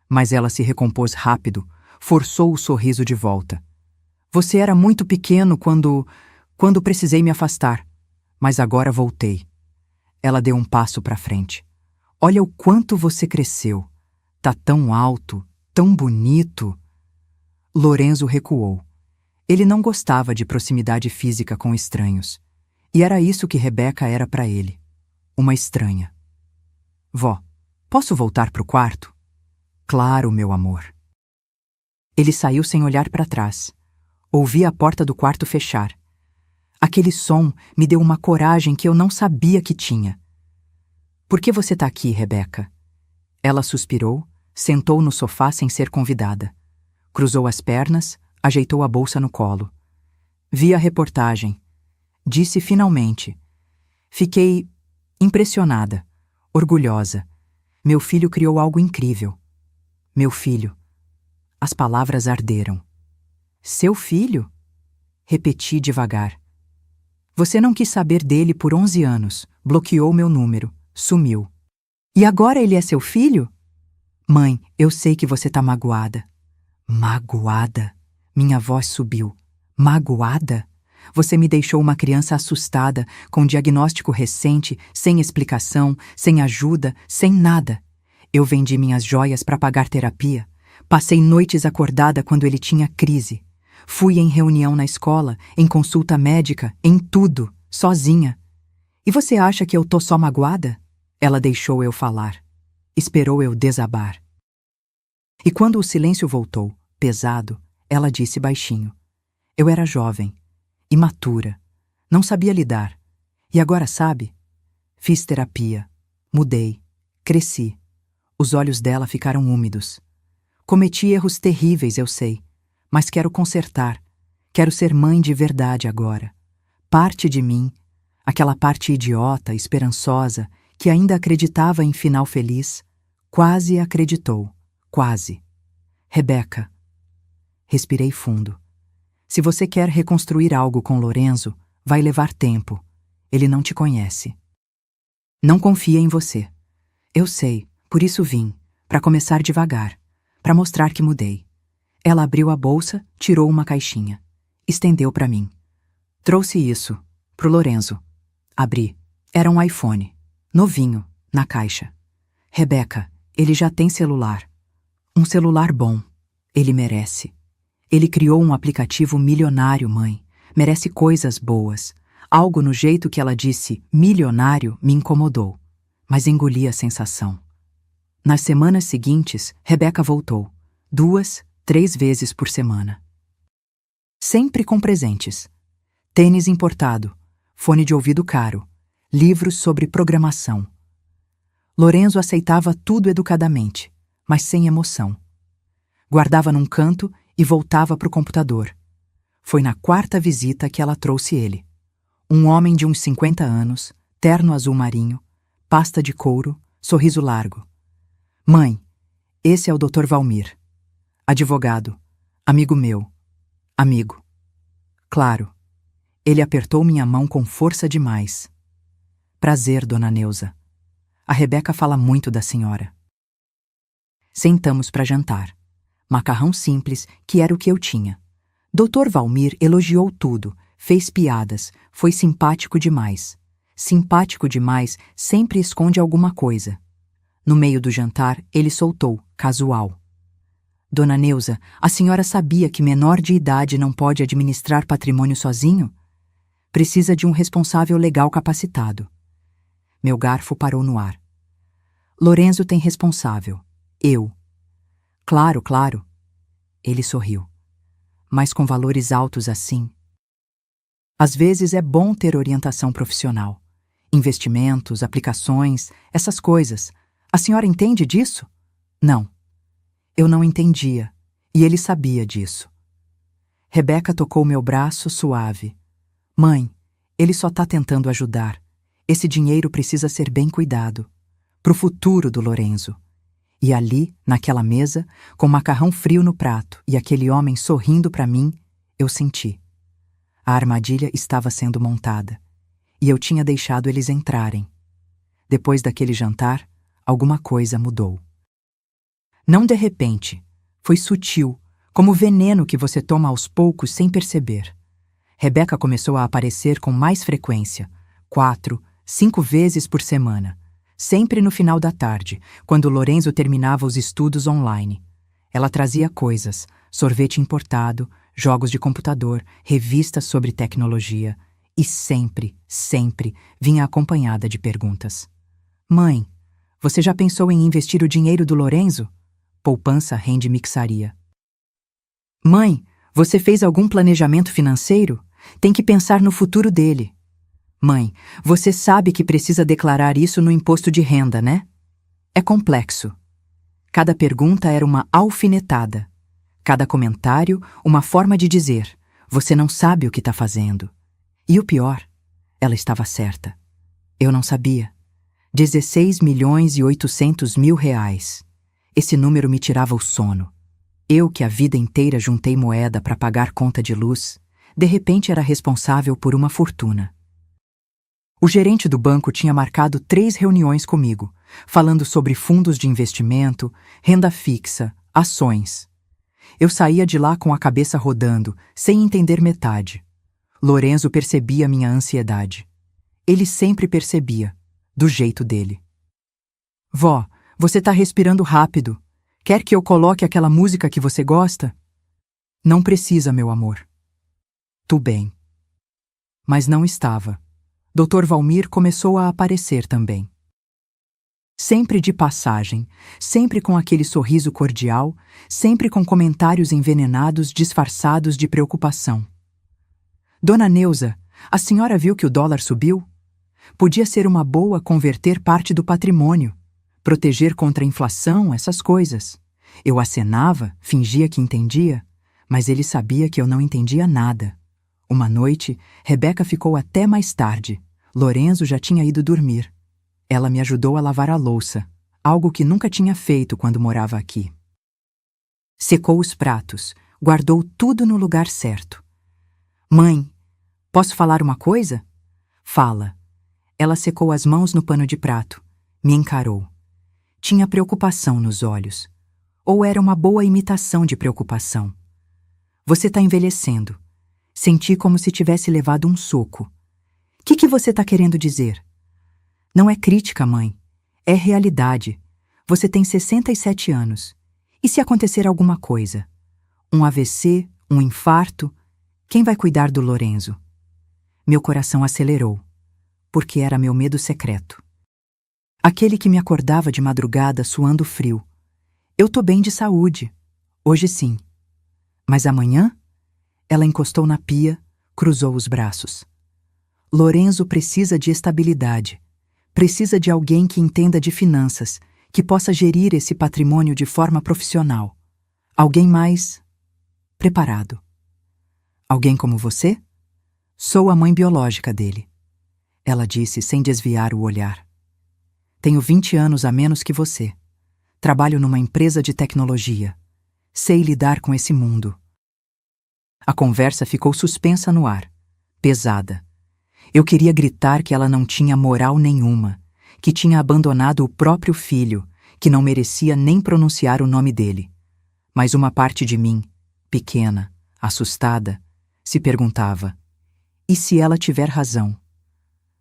Mas ela se recompôs rápido, forçou o sorriso de volta. Você era muito pequeno quando precisei me afastar, mas agora voltei. Ela deu um passo para frente. Olha o quanto você cresceu. Tá tão alto, tão bonito. Lorenzo recuou, Ele não gostava de proximidade física com estranhos. E era isso que Rebeca era para ele. Uma estranha. Vó, posso voltar pro quarto? Claro, meu amor. Ele saiu sem olhar para trás. Ouvi a porta do quarto fechar. Aquele som me deu uma coragem que eu não sabia que tinha. Por que você tá aqui, Rebeca? Ela suspirou, sentou no sofá sem ser convidada. Cruzou as pernas, ajeitou a bolsa no colo. Vi a reportagem. Disse finalmente. Fiquei impressionada, orgulhosa. Meu filho criou algo incrível. Meu filho. As palavras arderam. Seu filho? Repeti devagar. Você não quis saber dele por 11 anos, bloqueou meu número, sumiu. E agora ele é seu filho? Mãe, eu sei que você tá magoada. Magoada? Minha voz subiu. Magoada? Você me deixou uma criança assustada, com diagnóstico recente, sem explicação, sem ajuda, sem nada. Eu vendi minhas joias para pagar terapia. Passei noites acordada quando ele tinha crise. Fui em reunião na escola, em consulta médica, em tudo, sozinha. E você acha que eu tô só magoada? Ela deixou eu falar. Esperou eu desabar. E quando o silêncio voltou, pesado, ela disse baixinho. Eu era jovem, imatura, não sabia lidar. E agora sabe? Fiz terapia, mudei, cresci. Os olhos dela ficaram úmidos. Cometi erros terríveis, eu sei, mas quero consertar. Quero ser mãe de verdade agora. Parte de mim, aquela parte idiota, esperançosa, que ainda acreditava em final feliz, quase acreditou, quase. Rebeca. Respirei fundo. Se você quer reconstruir algo com Lorenzo, vai levar tempo. Ele não te conhece. Não confia em você. Eu sei, por isso vim, para começar devagar, para mostrar que mudei. Ela abriu a bolsa, tirou uma caixinha. Estendeu para mim. Trouxe isso, pro Lorenzo. Abri. Era um iPhone. Novinho, na caixa. Rebeca, ele já tem celular. Um celular bom. Ele merece. Ele criou um aplicativo milionário, mãe. Merece coisas boas. Algo no jeito que ela disse milionário me incomodou, mas engoli a sensação. Nas semanas seguintes, Rebeca voltou. 2, 3 vezes por semana. Sempre com presentes. Tênis importado, fone de ouvido caro, livros sobre programação. Lorenzo aceitava tudo educadamente, mas sem emoção. Guardava num canto e voltava para o computador. Foi na 4ª visita que ela trouxe ele. Um homem de uns 50 anos, terno azul marinho, pasta de couro, sorriso largo. Mãe, esse é o Dr. Valmir. Advogado. Amigo meu. Amigo. Claro. Ele apertou minha mão com força demais. Prazer, dona Neuza. A Rebeca fala muito da senhora. Sentamos para jantar. Macarrão simples, que era o que eu tinha. Dr. Valmir elogiou tudo, fez piadas, foi simpático demais. Simpático demais sempre esconde alguma coisa. No meio do jantar, ele soltou, casual. Dona Neuza, a senhora sabia que menor de idade não pode administrar patrimônio sozinho? Precisa de um responsável legal capacitado. Meu garfo parou no ar. Lorenzo tem responsável. Eu. Claro, claro. Ele sorriu. Mas com valores altos assim. Às vezes é bom ter orientação profissional. Investimentos, aplicações, essas coisas. A senhora entende disso? Não. Eu não entendia, e ele sabia disso. Rebeca tocou meu braço suave. Mãe, ele só tá tentando ajudar. Esse dinheiro precisa ser bem cuidado. Pro futuro do Lorenzo. E ali, naquela mesa, com macarrão frio no prato e aquele homem sorrindo para mim, eu senti. A armadilha estava sendo montada. E eu tinha deixado eles entrarem. Depois daquele jantar, alguma coisa mudou. Não de repente. Foi sutil, como o veneno que você toma aos poucos sem perceber. Rebeca começou a aparecer com mais frequência, 4, 5 vezes por semana. Sempre no final da tarde, quando Lorenzo terminava os estudos online. Ela trazia coisas, sorvete importado, jogos de computador, revistas sobre tecnologia e sempre, sempre vinha acompanhada de perguntas. Mãe, você já pensou em investir o dinheiro do Lorenzo? Poupança rende mixaria. Mãe, você fez algum planejamento financeiro? Tem que pensar no futuro dele. Mãe, você sabe que precisa declarar isso no imposto de renda, né? É complexo. Cada pergunta era uma alfinetada. Cada comentário, uma forma de dizer: você não sabe o que está fazendo. E o pior, ela estava certa. Eu não sabia. 16.800.000 reais. Esse número me tirava o sono. Eu, que a vida inteira juntei moeda para pagar conta de luz, de repente era responsável por uma fortuna. O gerente do banco tinha marcado 3 reuniões comigo, falando sobre fundos de investimento, renda fixa, ações. Eu saía de lá com a cabeça rodando, sem entender metade. Lorenzo percebia minha ansiedade. Ele sempre percebia, do jeito dele. Vó, você tá respirando rápido. Quer que eu coloque aquela música que você gosta? Não precisa, meu amor. Tu bem. Mas não estava. Dr. Valmir começou a aparecer também. Sempre de passagem, sempre com aquele sorriso cordial, sempre com comentários envenenados disfarçados de preocupação. Dona Neuza, a senhora viu que o dólar subiu? Podia ser uma boa converter parte do patrimônio, proteger contra a inflação, essas coisas. Eu acenava, fingia que entendia, mas ele sabia que eu não entendia nada. Uma noite, Rebeca ficou até mais tarde. Lorenzo já tinha ido dormir. Ela me ajudou a lavar a louça, algo que nunca tinha feito quando morava aqui. Secou os pratos, guardou tudo no lugar certo. Mãe, posso falar uma coisa? Fala. Ela secou as mãos no pano de prato, me encarou. Tinha preocupação nos olhos. Ou era uma boa imitação de preocupação. Você está envelhecendo. Senti como se tivesse levado um soco. O que você está querendo dizer? Não é crítica, mãe. É realidade. Você tem 67 anos. E se acontecer alguma coisa? Um AVC, um infarto? Quem vai cuidar do Lorenzo? Meu coração acelerou, porque era meu medo secreto. Aquele que me acordava de madrugada suando frio. Eu tô bem de saúde. Hoje sim. Mas amanhã? Ela encostou na pia, cruzou os braços. Lorenzo precisa de estabilidade. Precisa de alguém que entenda de finanças, que possa gerir esse patrimônio de forma profissional. Alguém mais preparado. Alguém como você? Sou a mãe biológica dele. Ela disse sem desviar o olhar. Tenho 20 anos a menos que você. Trabalho numa empresa de tecnologia. Sei lidar com esse mundo. A conversa ficou suspensa no ar, pesada. Eu queria gritar que ela não tinha moral nenhuma, que tinha abandonado o próprio filho, que não merecia nem pronunciar o nome dele. Mas uma parte de mim, pequena, assustada, se perguntava: e se ela tiver razão?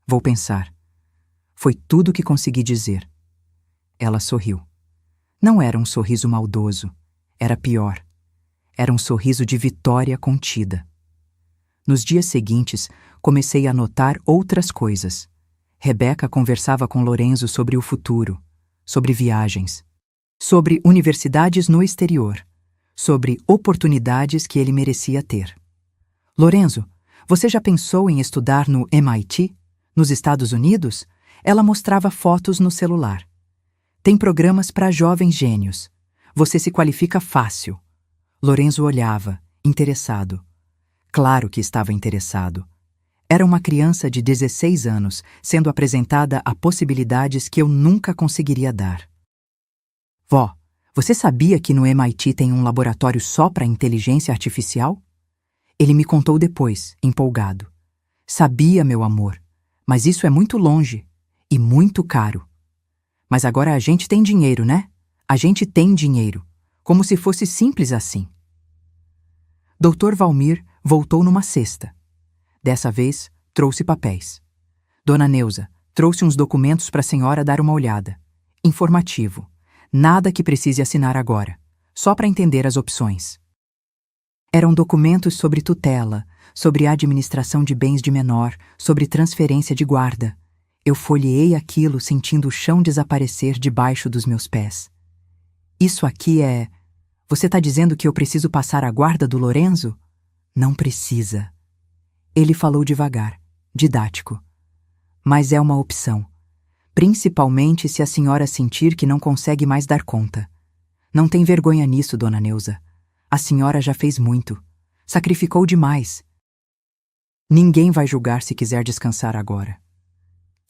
Vou pensar. Foi tudo o que consegui dizer. Ela sorriu. Não era um sorriso maldoso, era pior. Era um sorriso de vitória contida. Nos dias seguintes, comecei a notar outras coisas. Rebeca conversava com Lorenzo sobre o futuro, sobre viagens, sobre universidades no exterior, sobre oportunidades que ele merecia ter. Lorenzo, você já pensou em estudar no MIT, nos Estados Unidos? Ela mostrava fotos no celular. Tem programas para jovens gênios. Você se qualifica fácil. Lorenzo olhava, interessado. Claro que estava interessado. Era uma criança de 16 anos, sendo apresentada a possibilidades que eu nunca conseguiria dar. Vó, você sabia que no MIT tem um laboratório só para inteligência artificial? Ele me contou depois, empolgado. Sabia, meu amor, mas isso é muito longe e muito caro. Mas agora a gente tem dinheiro, né? A gente tem dinheiro, como se fosse simples assim. Dr. Valmir voltou numa cesta. Dessa vez, trouxe papéis. Dona Neuza, trouxe uns documentos para a senhora dar uma olhada. Informativo. Nada que precise assinar agora. Só para entender as opções. Eram documentos sobre tutela, sobre administração de bens de menor, sobre transferência de guarda. Eu folheei aquilo sentindo o chão desaparecer debaixo dos meus pés. Isso aqui é... Você está dizendo que eu preciso passar a guarda do Lorenzo? Não precisa. Ele falou devagar, didático. Mas é uma opção. Principalmente se a senhora sentir que não consegue mais dar conta. Não tem vergonha nisso, dona Neuza. A senhora já fez muito. Sacrificou demais. Ninguém vai julgar se quiser descansar agora.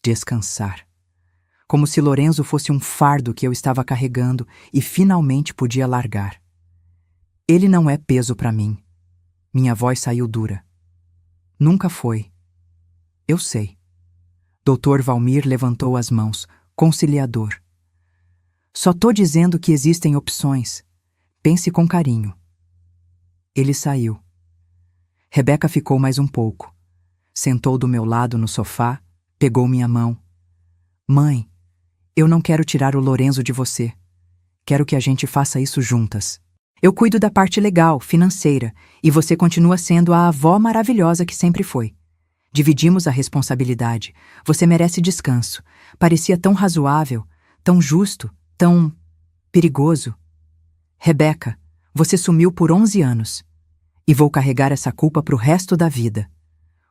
Descansar. Como se Lorenzo fosse um fardo que eu estava carregando e finalmente podia largar. Ele não é peso para mim. Minha voz saiu dura. Nunca foi. Eu sei. Dr. Valmir levantou as mãos, conciliador. Só tô dizendo que existem opções. Pense com carinho. Ele saiu. Rebeca ficou mais um pouco. Sentou do meu lado no sofá, pegou minha mão. Mãe, eu não quero tirar o Lorenzo de você. Quero que a gente faça isso juntas. Eu cuido da parte legal, financeira, e você continua sendo a avó maravilhosa que sempre foi. Dividimos a responsabilidade. Você merece descanso. Parecia tão razoável, tão justo, tão perigoso. Rebeca, você sumiu por 11 anos. E vou carregar essa culpa pro resto da vida.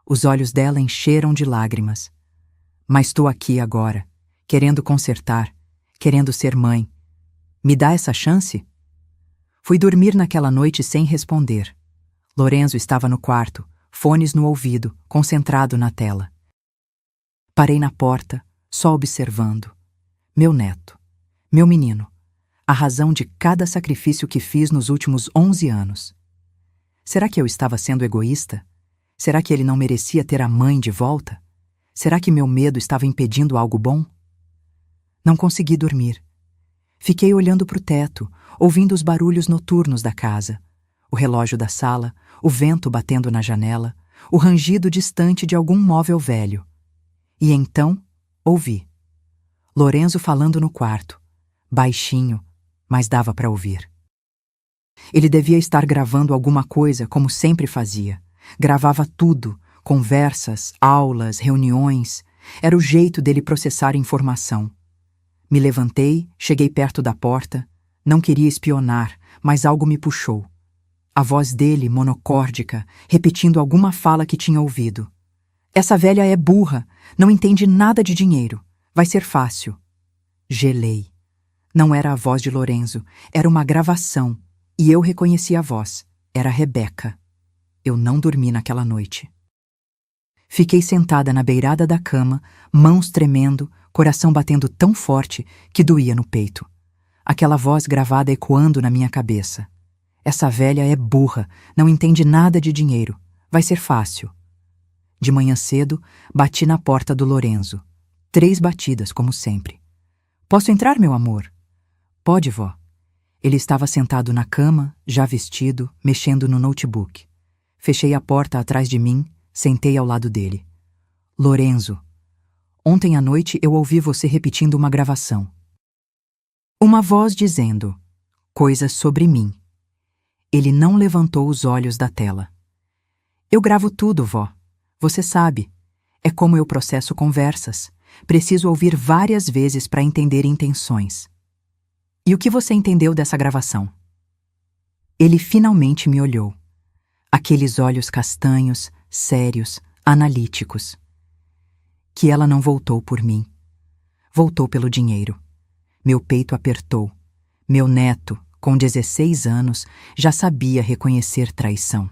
Os olhos dela encheram de lágrimas. Mas estou aqui agora, querendo consertar, querendo ser mãe. Me dá essa chance? Fui dormir naquela noite sem responder. Lorenzo estava no quarto, fones no ouvido, concentrado na tela. Parei na porta, só observando. Meu neto, meu menino, a razão de cada sacrifício que fiz nos últimos 11 anos. Será que eu estava sendo egoísta? Será que ele não merecia ter a mãe de volta? Será que meu medo estava impedindo algo bom? Não consegui dormir. Fiquei olhando para o teto, ouvindo os barulhos noturnos da casa. O relógio da sala, o vento batendo na janela, o rangido distante de algum móvel velho. E então, ouvi. Lorenzo falando no quarto. Baixinho, mas dava para ouvir. Ele devia estar gravando alguma coisa, como sempre fazia. Gravava tudo. Conversas, aulas, reuniões. Era o jeito dele processar informação. Me levantei, cheguei perto da porta. Não queria espionar, mas algo me puxou. A voz dele, monocórdica, repetindo alguma fala que tinha ouvido. Essa velha é burra, não entende nada de dinheiro. Vai ser fácil. Gelei. Não era a voz de Lorenzo, era uma gravação. E eu reconheci a voz. Era Rebeca. Eu não dormi naquela noite. Fiquei sentada na beirada da cama, mãos tremendo, coração batendo tão forte que doía no peito. Aquela voz gravada ecoando na minha cabeça. Essa velha é burra, não entende nada de dinheiro. Vai ser fácil. De manhã cedo, bati na porta do Lorenzo. 3 batidas, como sempre. Posso entrar, meu amor? Pode, vó. Ele estava sentado na cama, já vestido, mexendo no notebook. Fechei a porta atrás de mim, sentei ao lado dele. Lorenzo, ontem à noite eu ouvi você repetindo uma gravação. Uma voz dizendo coisas sobre mim. Ele não levantou os olhos da tela. Eu gravo tudo, vó. Você sabe. É como eu processo conversas. Preciso ouvir várias vezes para entender intenções. E o que você entendeu dessa gravação? Ele finalmente me olhou. Aqueles olhos castanhos, sérios, analíticos. Que ela não voltou por mim. Voltou pelo dinheiro. Meu peito apertou. Meu neto, com 16 anos, já sabia reconhecer traição.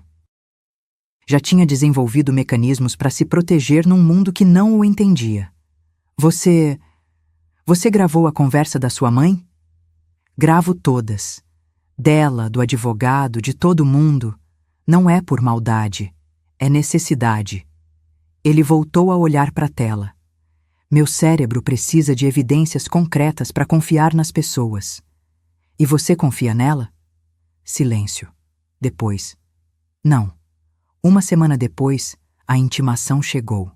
Já tinha desenvolvido mecanismos para se proteger num mundo que não o entendia. Você gravou a conversa da sua mãe? Gravo todas. Dela, do advogado, de todo mundo. Não é por maldade. É necessidade. Ele voltou a olhar para a tela. Meu cérebro precisa de evidências concretas para confiar nas pessoas. E você confia nela? Silêncio. Depois. Não. 1 semana depois, a intimação chegou.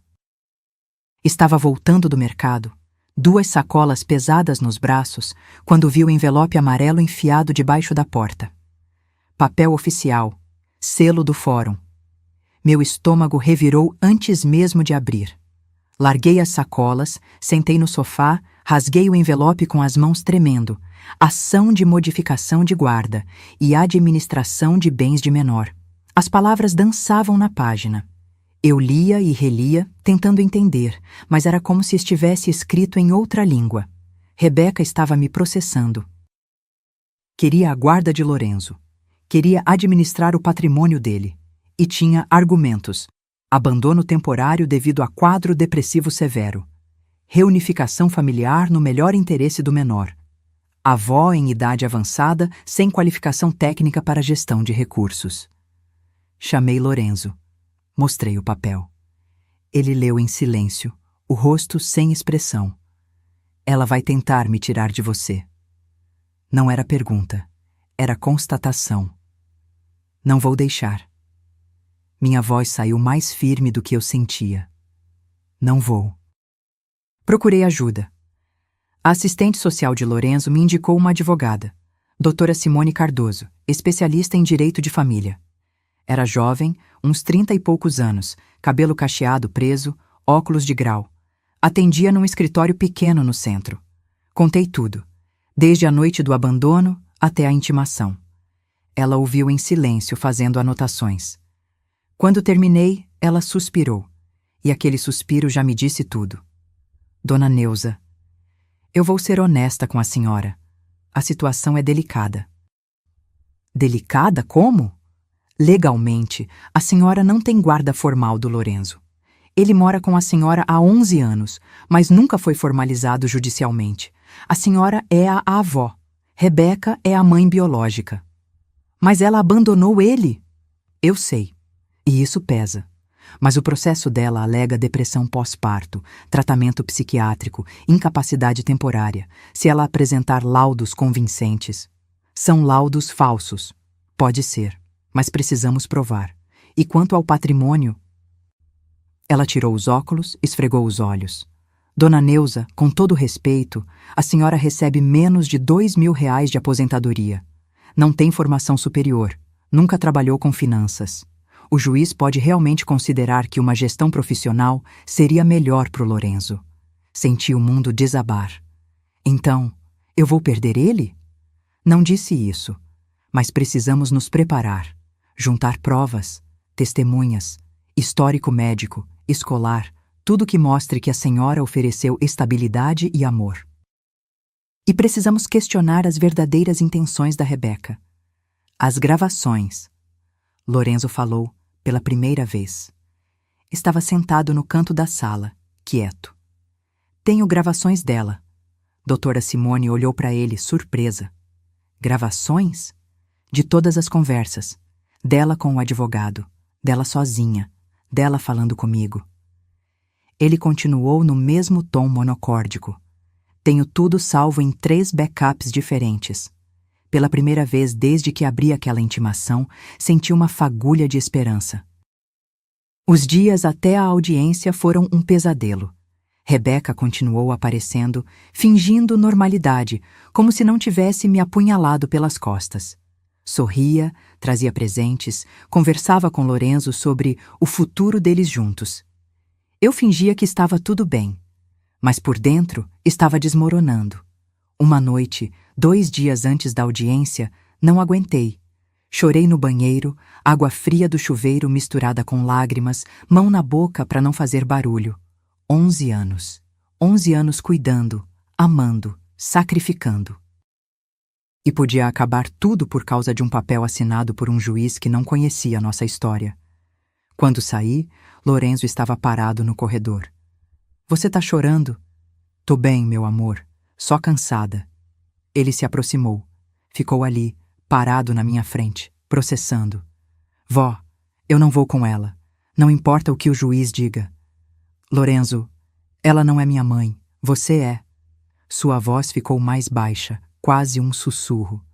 Estava voltando do mercado, 2 sacolas pesadas nos braços, quando vi o envelope amarelo enfiado debaixo da porta. Papel oficial. Selo do fórum. Meu estômago revirou antes mesmo de abrir. Larguei as sacolas, sentei no sofá, rasguei o envelope com as mãos tremendo. Ação de modificação de guarda e administração de bens de menor. As palavras dançavam na página. Eu lia e relia, tentando entender, mas era como se estivesse escrito em outra língua. Rebeca estava me processando. Queria a guarda de Lorenzo. Queria administrar o patrimônio dele. E tinha argumentos. Abandono temporário devido a quadro depressivo severo. Reunificação familiar no melhor interesse do menor. Avó em idade avançada, sem qualificação técnica para gestão de recursos. Chamei Lorenzo. Mostrei o papel. Ele leu em silêncio, o rosto sem expressão. Ela vai tentar me tirar de você. Não era pergunta, era constatação. Não vou deixar. Minha voz saiu mais firme do que eu sentia. Não vou. Procurei ajuda. A assistente social de Lorenzo me indicou uma advogada, doutora Simone Cardoso, especialista em direito de família. Era jovem, uns 30 e poucos anos, cabelo cacheado preso, óculos de grau. Atendia num escritório pequeno no centro. Contei tudo, desde a noite do abandono até a intimação. Ela ouviu em silêncio, fazendo anotações. Quando terminei, ela suspirou. E aquele suspiro já me disse tudo. Dona Neuza, eu vou ser honesta com a senhora. A situação é delicada. Delicada como? Legalmente, a senhora não tem guarda formal do Lorenzo. Ele mora com a senhora há 11 anos, mas nunca foi formalizado judicialmente. A senhora é a avó. Rebeca é a mãe biológica. Mas ela abandonou ele. Eu sei. E isso pesa. Mas o processo dela alega depressão pós-parto, tratamento psiquiátrico, incapacidade temporária, se ela apresentar laudos convincentes. São laudos falsos. Pode ser, mas precisamos provar. E quanto ao patrimônio? Ela tirou os óculos, esfregou os olhos. Dona Neuza, com todo respeito, a senhora recebe menos de R$ 2.000 de aposentadoria. Não tem formação superior, nunca trabalhou com finanças. O juiz pode realmente considerar que uma gestão profissional seria melhor para o Lorenzo. Senti o mundo desabar. Então, eu vou perder ele? Não disse isso, mas precisamos nos preparar, juntar provas, testemunhas, histórico médico, escolar, tudo que mostre que a senhora ofereceu estabilidade e amor. E precisamos questionar as verdadeiras intenções da Rebeca. As gravações. Lorenzo falou pela primeira vez. Estava sentado no canto da sala, quieto. Tenho gravações dela. Doutora Simone olhou para ele, surpresa. Gravações? De todas as conversas. Dela com o advogado, dela sozinha, dela falando comigo. Ele continuou no mesmo tom monocórdico. Tenho tudo salvo em 3 backups diferentes. Pela primeira vez desde que abri aquela intimação, senti uma fagulha de esperança. Os dias até a audiência foram um pesadelo. Rebeca continuou aparecendo, fingindo normalidade, como se não tivesse me apunhalado pelas costas. Sorria, trazia presentes, conversava com Lorenzo sobre o futuro deles juntos. Eu fingia que estava tudo bem, mas por dentro estava desmoronando. Uma noite, 2 dias antes da audiência, não aguentei. Chorei no banheiro, água fria do chuveiro misturada com lágrimas, mão na boca para não fazer barulho. 11 anos. 11 anos cuidando, amando, sacrificando. E podia acabar tudo por causa de um papel assinado por um juiz que não conhecia a nossa história. Quando saí, Lorenzo estava parado no corredor. Você tá chorando? Tô bem, meu amor. Só cansada. Ele se aproximou. Ficou ali, parado na minha frente, processando. Vó, eu não vou com ela. Não importa o que o juiz diga. Lorenzo, ela não é minha mãe. Você é. Sua voz ficou mais baixa, quase um sussurro.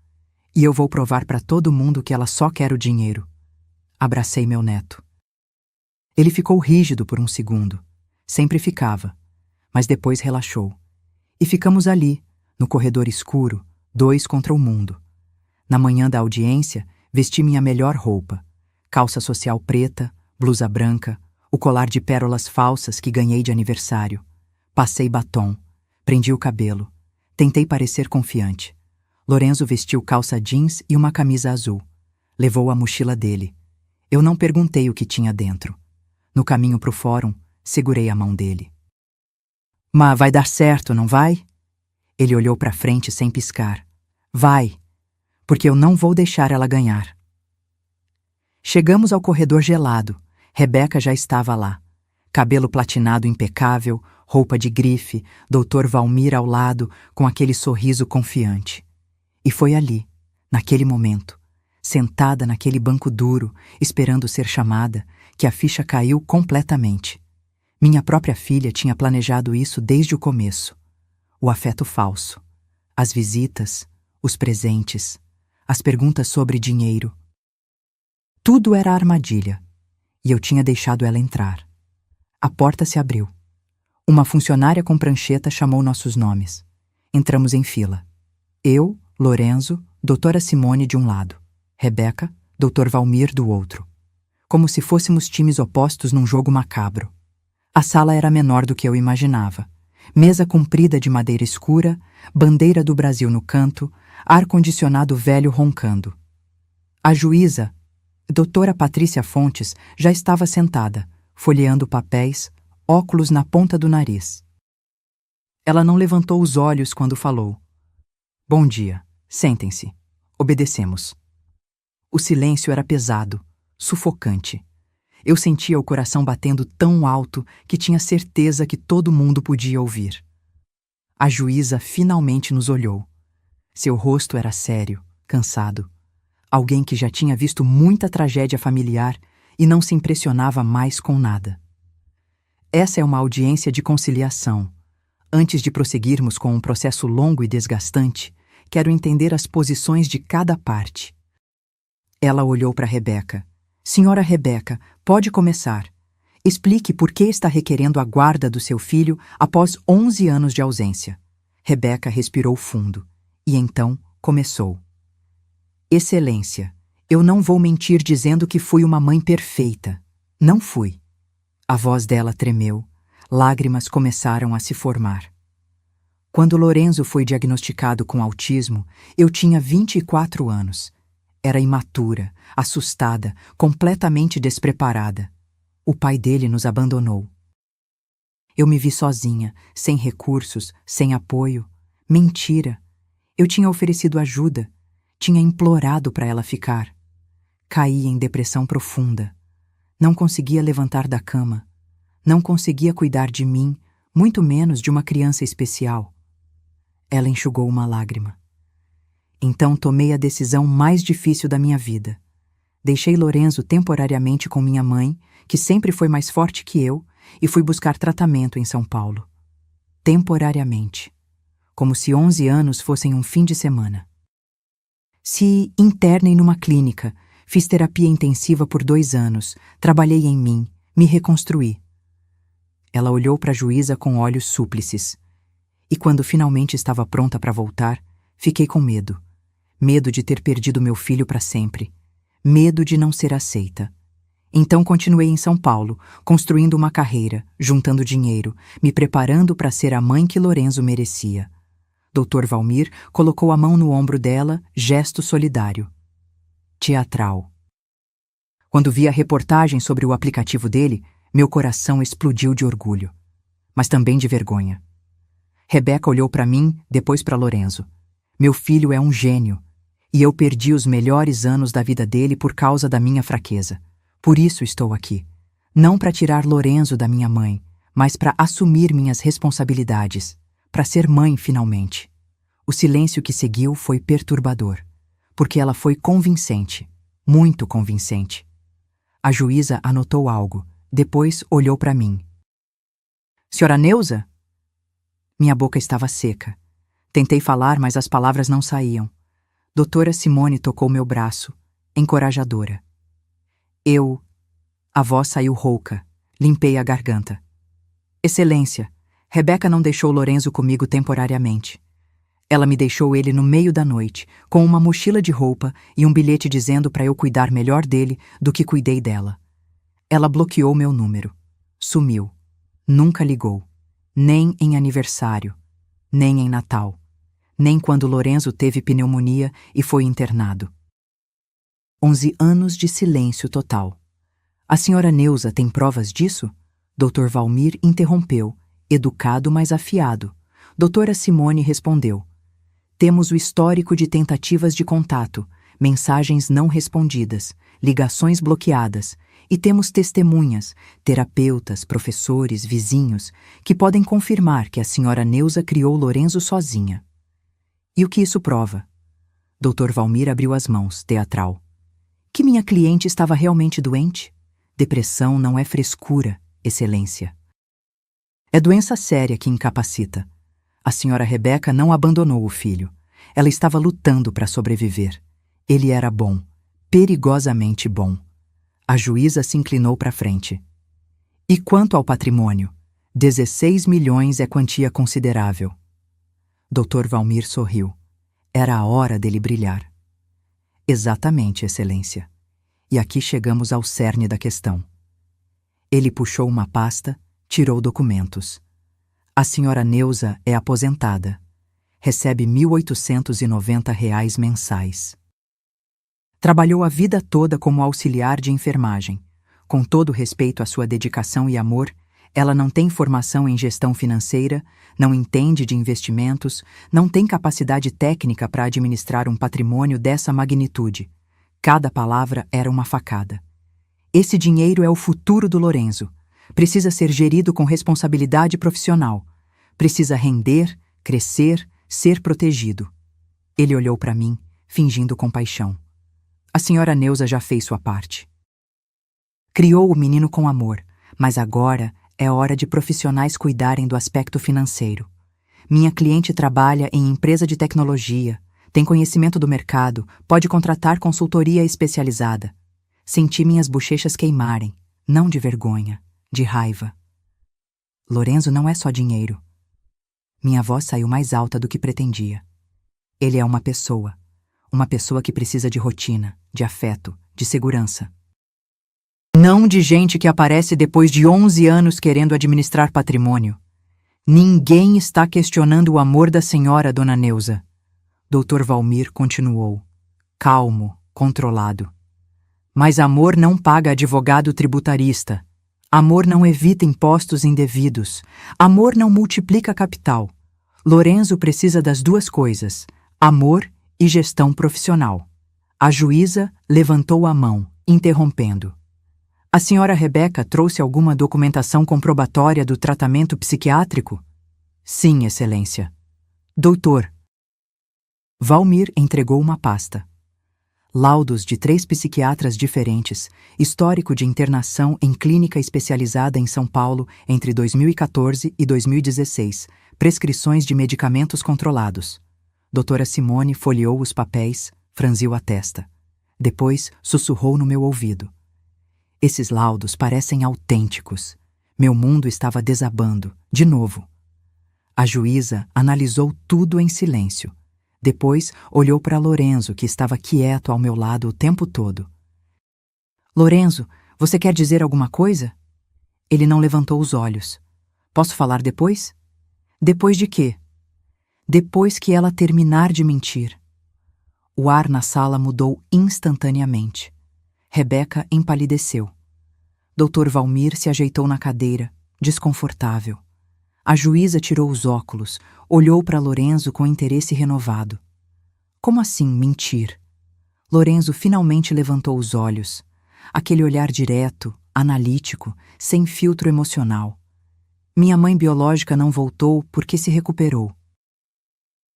E eu vou provar para todo mundo que ela só quer o dinheiro. Abracei meu neto. Ele ficou rígido por um segundo. Sempre ficava. Mas depois relaxou. E ficamos ali, no corredor escuro, 2 contra o mundo. Na manhã da audiência, vesti minha melhor roupa. calça social preta, blusa branca, o colar de pérolas falsas que ganhei de aniversário. Passei batom, prendi o cabelo, tentei parecer confiante. Lorenzo vestiu calça jeans e uma camisa azul. Levou a mochila dele. Eu não perguntei o que tinha dentro. No caminho pro fórum, segurei a mão dele. Mas vai dar certo, não vai? Ele olhou pra frente sem piscar. Vai, porque eu não vou deixar ela ganhar. Chegamos ao corredor gelado. Rebeca já estava lá. Cabelo platinado impecável, roupa de grife, Dr. Valmir ao lado, com aquele sorriso confiante. E foi ali, naquele momento, sentada naquele banco duro, esperando ser chamada, que a ficha caiu completamente. Minha própria filha tinha planejado isso desde o começo. O afeto falso, as visitas, os presentes, as perguntas sobre dinheiro. Tudo era armadilha, e eu tinha deixado ela entrar. A porta se abriu. Uma funcionária com prancheta chamou nossos nomes. Entramos em fila. Eu, Lorenzo, doutora Simone de um lado, Rebeca, Dr. Valmir do outro. Como se fôssemos times opostos num jogo macabro. A sala era menor do que eu imaginava. Mesa comprida de madeira escura, bandeira do Brasil no canto, ar-condicionado velho roncando. A juíza, doutora Patrícia Fontes, já estava sentada, folheando papéis, óculos na ponta do nariz. Ela não levantou os olhos quando falou. Bom dia, sentem-se. Obedecemos. O silêncio era pesado, sufocante. Eu sentia o coração batendo tão alto que tinha certeza que todo mundo podia ouvir. A juíza finalmente nos olhou. Seu rosto era sério, cansado. Alguém que já tinha visto muita tragédia familiar e não se impressionava mais com nada. Essa é uma audiência de conciliação. Antes de prosseguirmos com um processo longo e desgastante, quero entender as posições de cada parte. Ela olhou para Rebeca. Senhora Rebeca, pode começar. Explique por que está requerendo a guarda do seu filho após 11 anos de ausência. Rebeca respirou fundo. E então começou. Excelência, eu não vou mentir dizendo que fui uma mãe perfeita. Não fui. A voz dela tremeu. Lágrimas começaram a se formar. Quando Lorenzo foi diagnosticado com autismo, eu tinha 24 anos. Era imatura, assustada, completamente despreparada. O pai dele nos abandonou. Eu me vi sozinha, sem recursos, sem apoio. Mentira. Eu tinha oferecido ajuda. Tinha implorado para ela ficar. Caí em depressão profunda. Não conseguia levantar da cama. Não conseguia cuidar de mim, muito menos de uma criança especial. Ela enxugou uma lágrima. Então tomei a decisão mais difícil da minha vida. Deixei Lorenzo temporariamente com minha mãe, que sempre foi mais forte que eu, e fui buscar tratamento em São Paulo. Temporariamente. Como se 11 anos fossem um fim de semana. Se internei numa clínica, fiz terapia intensiva por 2 anos, trabalhei em mim, me reconstruí. Ela olhou para a juíza com olhos súplices. E quando finalmente estava pronta para voltar, fiquei com medo. Medo de ter perdido meu filho para sempre. Medo de não ser aceita. Então continuei em São Paulo, construindo uma carreira, juntando dinheiro, me preparando para ser a mãe que Lorenzo merecia. Dr. Valmir colocou a mão no ombro dela, gesto solidário. Teatral. Quando vi a reportagem sobre o aplicativo dele, meu coração explodiu de orgulho, mas também de vergonha. Rebeca olhou para mim, depois para Lorenzo. Meu filho é um gênio, e eu perdi os melhores anos da vida dele por causa da minha fraqueza. Por isso estou aqui. Não para tirar Lorenzo da minha mãe, mas para assumir minhas responsabilidades, para ser mãe finalmente. O silêncio que seguiu foi perturbador, porque ela foi convincente, muito convincente. A juíza anotou algo, depois olhou para mim. Senhora Neuza? Minha boca estava seca. Tentei falar, mas as palavras não saíam. Doutora Simone tocou meu braço, encorajadora. A voz saiu rouca. Limpei a garganta. Excelência, Rebeca não deixou Lorenzo comigo temporariamente. Ela me deixou ele no meio da noite, com uma mochila de roupa e um bilhete dizendo para eu cuidar melhor dele do que cuidei dela. Ela bloqueou meu número. Sumiu. Nunca ligou. Nem em aniversário. Nem em Natal. Nem quando Lorenzo teve pneumonia e foi internado. 11 anos de silêncio total. A senhora Neuza tem provas disso? Dr. Valmir interrompeu, educado, mas afiado. Doutora Simone respondeu. Temos o histórico de tentativas de contato, mensagens não respondidas, ligações bloqueadas, e temos testemunhas, terapeutas, professores, vizinhos, que podem confirmar que a senhora Neuza criou Lorenzo sozinha. E o que isso prova? Dr. Valmir abriu as mãos, teatral. Que minha cliente estava realmente doente? Depressão não é frescura, excelência. É doença séria que incapacita. A senhora Rebeca não abandonou o filho. Ela estava lutando para sobreviver. Ele era bom, perigosamente bom. A juíza se inclinou para frente. E quanto ao patrimônio? 16 milhões é quantia considerável. Dr. Valmir sorriu. Era a hora dele brilhar. Exatamente, excelência. E aqui chegamos ao cerne da questão. Ele puxou uma pasta, tirou documentos. A senhora Neuza é aposentada. Recebe R$ 1.890 mensais. Trabalhou a vida toda como auxiliar de enfermagem. Com todo respeito à sua dedicação e amor, ela não tem formação em gestão financeira, não entende de investimentos, não tem capacidade técnica para administrar um patrimônio dessa magnitude. Cada palavra era uma facada. Esse dinheiro é o futuro do Lorenzo. Precisa ser gerido com responsabilidade profissional. Precisa render, crescer, ser protegido. Ele olhou para mim, fingindo compaixão. A senhora Neuza já fez sua parte. Criou o menino com amor, mas agora é hora de profissionais cuidarem do aspecto financeiro. Minha cliente trabalha em empresa de tecnologia, tem conhecimento do mercado, pode contratar consultoria especializada. Senti minhas bochechas queimarem, não de vergonha, de raiva. Lorenzo não é só dinheiro. Minha voz saiu mais alta do que pretendia. Ele é uma pessoa que precisa de rotina, de afeto, de segurança. Não de gente que aparece depois de 11 anos querendo administrar patrimônio. Ninguém está questionando o amor da senhora, dona Neuza. Dr. Valmir continuou, calmo, controlado. Mas amor não paga advogado tributarista. Amor não evita impostos indevidos. Amor não multiplica capital. Lorenzo precisa das duas coisas, amor e gestão profissional. A juíza levantou a mão, interrompendo. A senhora Rebeca trouxe alguma documentação comprobatória do tratamento psiquiátrico? Sim, excelência. Doutor. Valmir entregou uma pasta. Laudos de 3 psiquiatras diferentes, histórico de internação em clínica especializada em São Paulo entre 2014 e 2016, prescrições de medicamentos controlados. Doutora Simone folheou os papéis, franziu a testa. Depois sussurrou no meu ouvido. Esses laudos parecem autênticos. Meu mundo estava desabando, de novo. A juíza analisou tudo em silêncio. Depois olhou para Lorenzo, que estava quieto ao meu lado o tempo todo. Lorenzo, você quer dizer alguma coisa? Ele não levantou os olhos. Posso falar depois? Depois de quê? Depois que ela terminar de mentir. O ar na sala mudou instantaneamente. Rebeca empalideceu. Dr. Valmir se ajeitou na cadeira, desconfortável. A juíza tirou os óculos, olhou para Lorenzo com interesse renovado. Como assim mentir? Lorenzo finalmente levantou os olhos. Aquele olhar direto, analítico, sem filtro emocional. Minha mãe biológica não voltou porque se recuperou.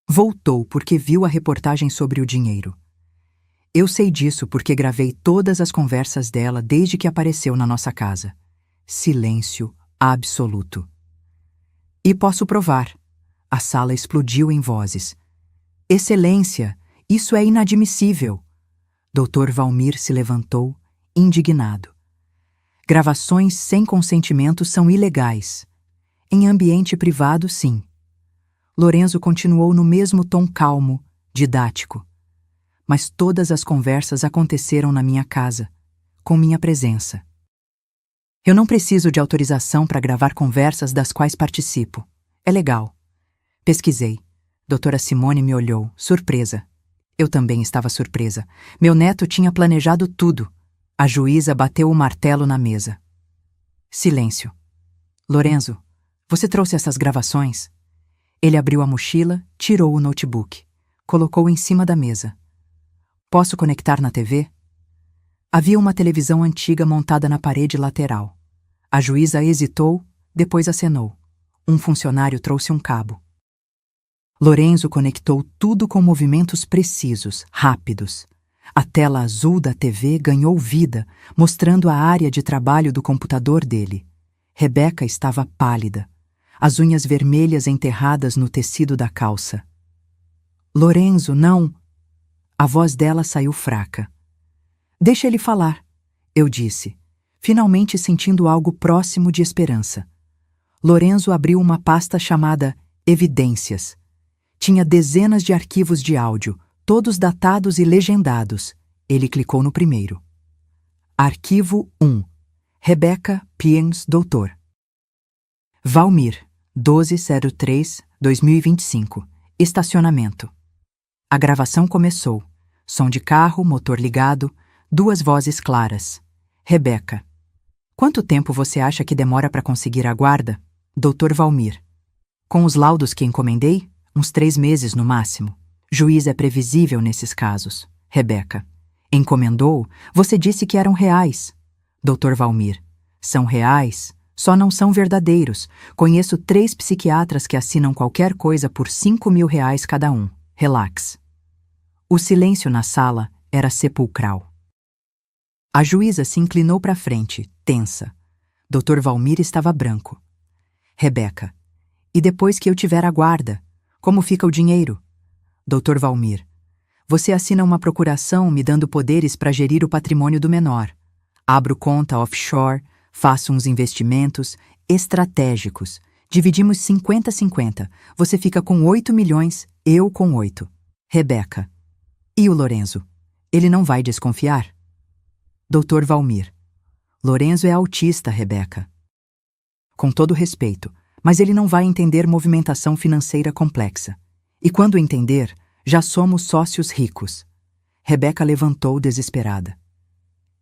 Voltou porque viu a reportagem sobre o dinheiro. Eu sei disso porque gravei todas as conversas dela desde que apareceu na nossa casa. Silêncio absoluto. E posso provar. A sala explodiu em vozes. Excelência, isso é inadmissível. Dr. Valmir se levantou, indignado. Gravações sem consentimento são ilegais. Em ambiente privado, sim. Lorenzo continuou no mesmo tom calmo, didático. Mas todas as conversas aconteceram na minha casa, com minha presença. Eu não preciso de autorização para gravar conversas das quais participo. É legal. Pesquisei. Doutora Simone me olhou, surpresa. Eu também estava surpresa. Meu neto tinha planejado tudo. A juíza bateu o martelo na mesa. Silêncio. Lorenzo, você trouxe essas gravações? Ele abriu a mochila, tirou o notebook. Colocou em cima da mesa. Posso conectar na TV? Havia uma televisão antiga montada na parede lateral. A juíza hesitou, depois acenou. Um funcionário trouxe um cabo. Lorenzo conectou tudo com movimentos precisos, rápidos. A tela azul da TV ganhou vida, mostrando a área de trabalho do computador dele. Rebeca estava pálida, as unhas vermelhas enterradas no tecido da calça. Lorenzo, não! A voz dela saiu fraca. Deixa ele falar, eu disse, finalmente sentindo algo próximo de esperança. Lorenzo abriu uma pasta chamada Evidências. Tinha dezenas de arquivos de áudio, todos datados e legendados. Ele clicou no primeiro. Arquivo 1. Rebeca Piens, doutor. Valmir, 12/03/2025. Estacionamento. A gravação começou. Som de carro, motor ligado, duas vozes claras. Rebeca. Quanto tempo você acha que demora para conseguir a guarda? Doutor Valmir. Com os laudos que encomendei, uns 3 meses no máximo. Juiz é previsível nesses casos. Rebeca. Encomendou? Você disse que eram reais. Doutor Valmir. São reais, só não são verdadeiros. Conheço 3 psiquiatras que assinam qualquer coisa por R$ 5.000 cada um. Relax. O silêncio na sala era sepulcral. A juíza se inclinou para frente, tensa. Doutor Valmir estava branco. Rebeca. E depois que eu tiver a guarda, como fica o dinheiro? Doutor Valmir. Você assina uma procuração me dando poderes para gerir o patrimônio do menor. Abro conta offshore, faço uns investimentos estratégicos. Dividimos 50-50. Você fica com 8 milhões, eu com 8. Rebeca. E o Lorenzo? Ele não vai desconfiar? Doutor Valmir. Lorenzo é autista, Rebeca. Com todo respeito, mas ele não vai entender movimentação financeira complexa. E quando entender, já somos sócios ricos. Rebeca levantou desesperada.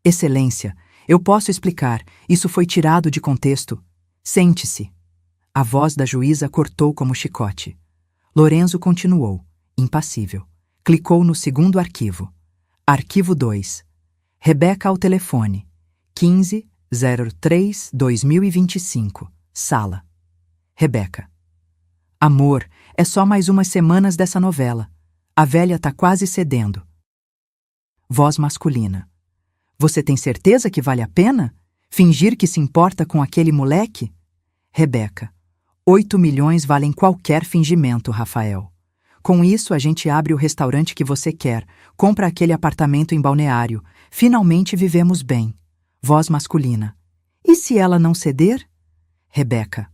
Excelência, eu posso explicar, isso foi tirado de contexto. Sente-se. A voz da juíza cortou como chicote. Lorenzo continuou, impassível. Clicou no segundo arquivo. Arquivo 2. Rebeca ao telefone. 15/03/2025. Sala. Rebeca. Amor, é só mais umas semanas dessa novela. A velha tá quase cedendo. Voz masculina. Você tem certeza que vale a pena? Fingir que se importa com aquele moleque? Rebeca. 8 milhões valem qualquer fingimento, Rafael. Com isso, a gente abre o restaurante que você quer, compra aquele apartamento em Balneário. Finalmente vivemos bem. Voz masculina. E se ela não ceder? Rebeca.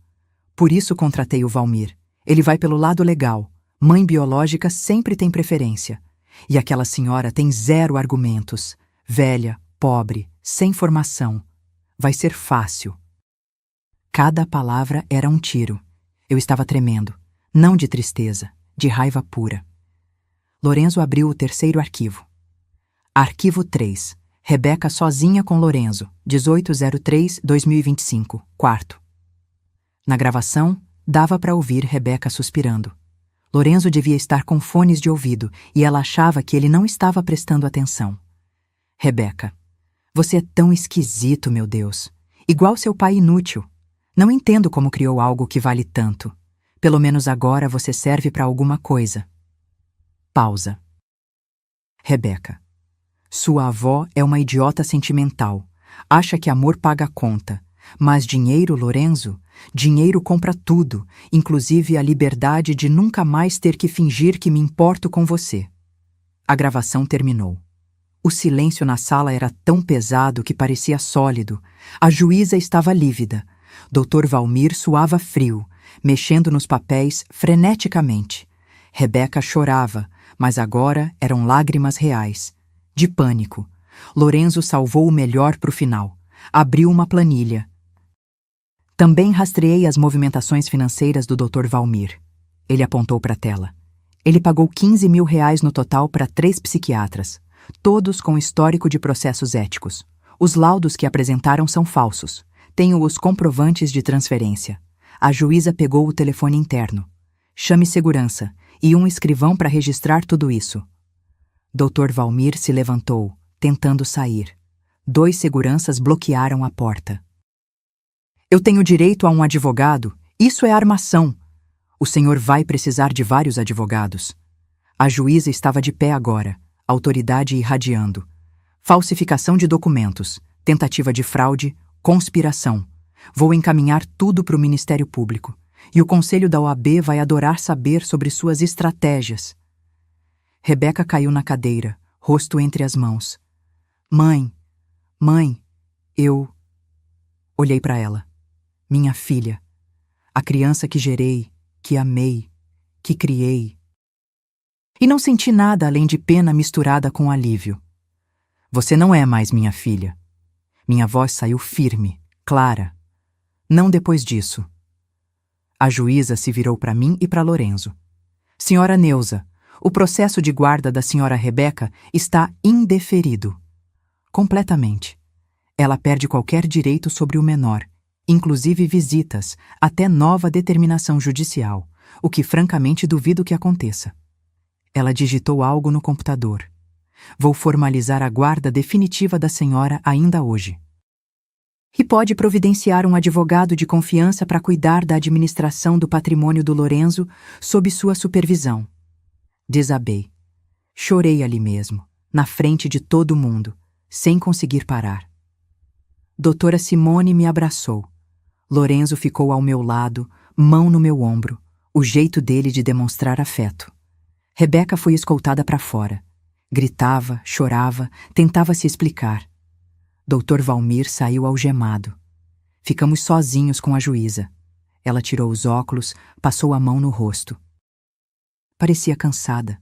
Por isso contratei o Valmir. Ele vai pelo lado legal. Mãe biológica sempre tem preferência. E aquela senhora tem 0 argumentos. Velha, pobre, sem formação. Vai ser fácil. Cada palavra era um tiro. Eu estava tremendo. Não de tristeza, de raiva pura. Lorenzo abriu o terceiro arquivo. Arquivo 3. Rebeca sozinha com Lorenzo, 18/03/2025, quarto. Na gravação, dava para ouvir Rebeca suspirando. Lorenzo devia estar com fones de ouvido e ela achava que ele não estava prestando atenção. Rebeca. Você é tão esquisito, meu Deus. Igual seu pai inútil. Não entendo como criou algo que vale tanto. Pelo menos agora você serve para alguma coisa. Pausa. Rebeca. Sua avó é uma idiota sentimental. Acha que amor paga a conta. Mas dinheiro, Lorenzo, dinheiro compra tudo, inclusive a liberdade de nunca mais ter que fingir que me importo com você. A gravação terminou. O silêncio na sala era tão pesado que parecia sólido. A juíza estava lívida. Doutor Valmir suava frio. mexendo nos papéis freneticamente. Rebeca chorava, mas agora eram lágrimas reais. De pânico. Lorenzo salvou o melhor para o final. Abriu uma planilha. Também rastreei as movimentações financeiras do Dr. Valmir. Ele apontou para a tela. Ele pagou R$15 mil no total para 3 psiquiatras, todos com histórico de processos éticos. Os laudos que apresentaram são falsos. Tenho os comprovantes de transferência. A juíza pegou o telefone interno. Chame segurança e um escrivão para registrar tudo isso. Dr. Valmir se levantou, tentando sair. 2 seguranças bloquearam a porta. Eu tenho direito a um advogado. Isso é armação. O senhor vai precisar de vários advogados. A juíza estava de pé agora, autoridade irradiando. Falsificação de documentos, tentativa de fraude, conspiração. Vou encaminhar tudo para o Ministério Público. E o Conselho da OAB vai adorar saber sobre suas estratégias. Rebeca caiu na cadeira, rosto entre as mãos. Mãe, eu... Olhei para ela. Minha filha. A criança que gerei, que amei, que criei. E não senti nada além de pena misturada com alívio. Você não é mais minha filha. Minha voz saiu firme, clara. Não depois disso. A juíza se virou para mim e para Lorenzo. Senhora Neuza, o processo de guarda da senhora Rebeca está indeferido. Completamente. Ela perde qualquer direito sobre o menor, inclusive visitas, até nova determinação judicial, o que francamente duvido que aconteça. Ela digitou algo no computador. Vou formalizar a guarda definitiva da senhora ainda hoje. E pode providenciar um advogado de confiança para cuidar da administração do patrimônio do Lorenzo sob sua supervisão. Desabei. Chorei ali mesmo, na frente de todo mundo, sem conseguir parar. Doutora Simone me abraçou. Lorenzo ficou ao meu lado, mão no meu ombro, o jeito dele de demonstrar afeto. Rebeca foi escoltada para fora. Gritava, chorava, tentava se explicar. Dr. Valmir saiu algemado. Ficamos sozinhos com a juíza. Ela tirou os óculos, passou a mão no rosto. Parecia cansada,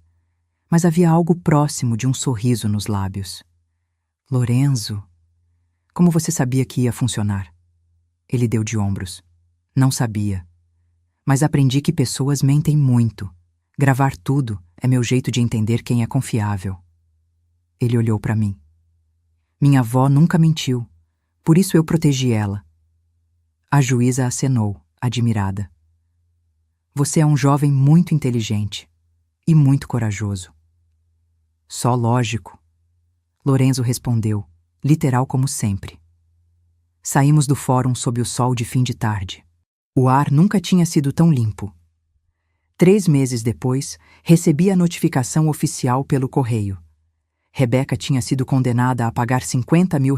mas havia algo próximo de um sorriso nos lábios. Lorenzo, como você sabia que ia funcionar? Ele deu de ombros. Não sabia. Mas aprendi que pessoas mentem muito. Gravar tudo é meu jeito de entender quem é confiável. Ele olhou para mim. Minha avó nunca mentiu, por isso eu protegi ela. A juíza acenou, admirada. Você é um jovem muito inteligente e muito corajoso. Só lógico. Lorenzo respondeu, literal como sempre. Saímos do fórum sob o sol de fim de tarde. O ar nunca tinha sido tão limpo. 3 meses depois, recebi a notificação oficial pelo correio. Rebeca tinha sido condenada a pagar R$50 mil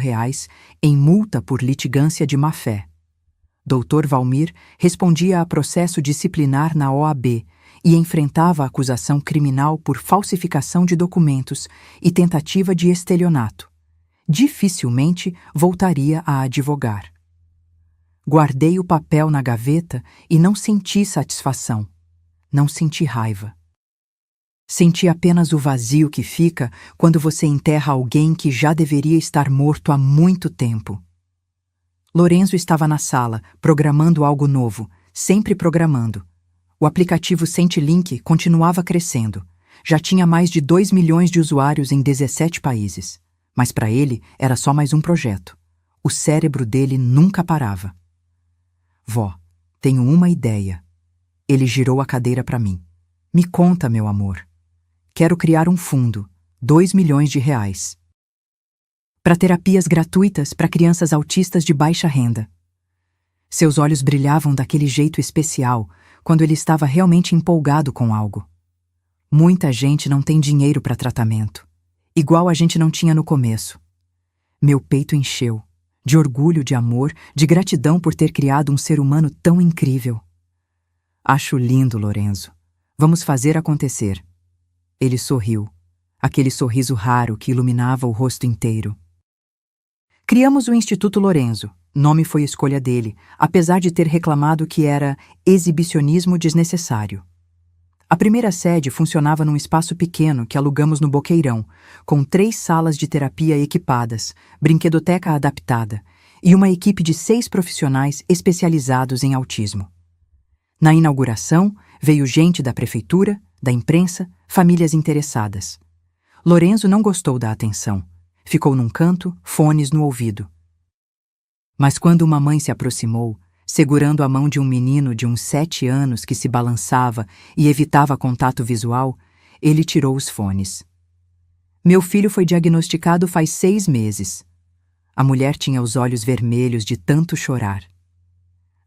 em multa por litigância de má-fé. Dr. Valmir respondia a processo disciplinar na OAB e enfrentava a acusação criminal por falsificação de documentos e tentativa de estelionato. Dificilmente voltaria a advogar. Guardei o papel na gaveta e não senti satisfação. Não senti raiva. Senti apenas o vazio que fica quando você enterra alguém que já deveria estar morto há muito tempo. Lorenzo estava na sala, programando algo novo, sempre programando. O aplicativo SentiLink continuava crescendo. Já tinha mais de 2 milhões de usuários em 17 países. Mas para ele era só mais um projeto. O cérebro dele nunca parava. Vó, tenho uma ideia. Ele girou a cadeira para mim. Me conta, meu amor. Quero criar um fundo, R$2 milhões, para terapias gratuitas para crianças autistas de baixa renda. Seus olhos brilhavam daquele jeito especial quando ele estava realmente empolgado com algo. Muita gente não tem dinheiro para tratamento, igual a gente não tinha no começo. Meu peito encheu, de orgulho, de amor, de gratidão por ter criado um ser humano tão incrível. Acho lindo, Lorenzo. Vamos fazer acontecer. Ele sorriu, aquele sorriso raro que iluminava o rosto inteiro. Criamos o Instituto Lorenzo, Nome foi escolha dele, apesar de ter reclamado que era exibicionismo desnecessário. A primeira sede funcionava num espaço pequeno que alugamos no Boqueirão, com 3 salas de terapia equipadas, brinquedoteca adaptada e uma equipe de 6 profissionais especializados em autismo. Na inauguração, veio gente da prefeitura, da imprensa, famílias interessadas. Lorenzo não gostou da atenção. Ficou num canto, fones no ouvido. Mas quando uma mãe se aproximou, segurando a mão de um menino de uns 7 anos que se balançava e evitava contato visual, ele tirou os fones. Meu filho foi diagnosticado faz 6 meses. A mulher tinha os olhos vermelhos de tanto chorar.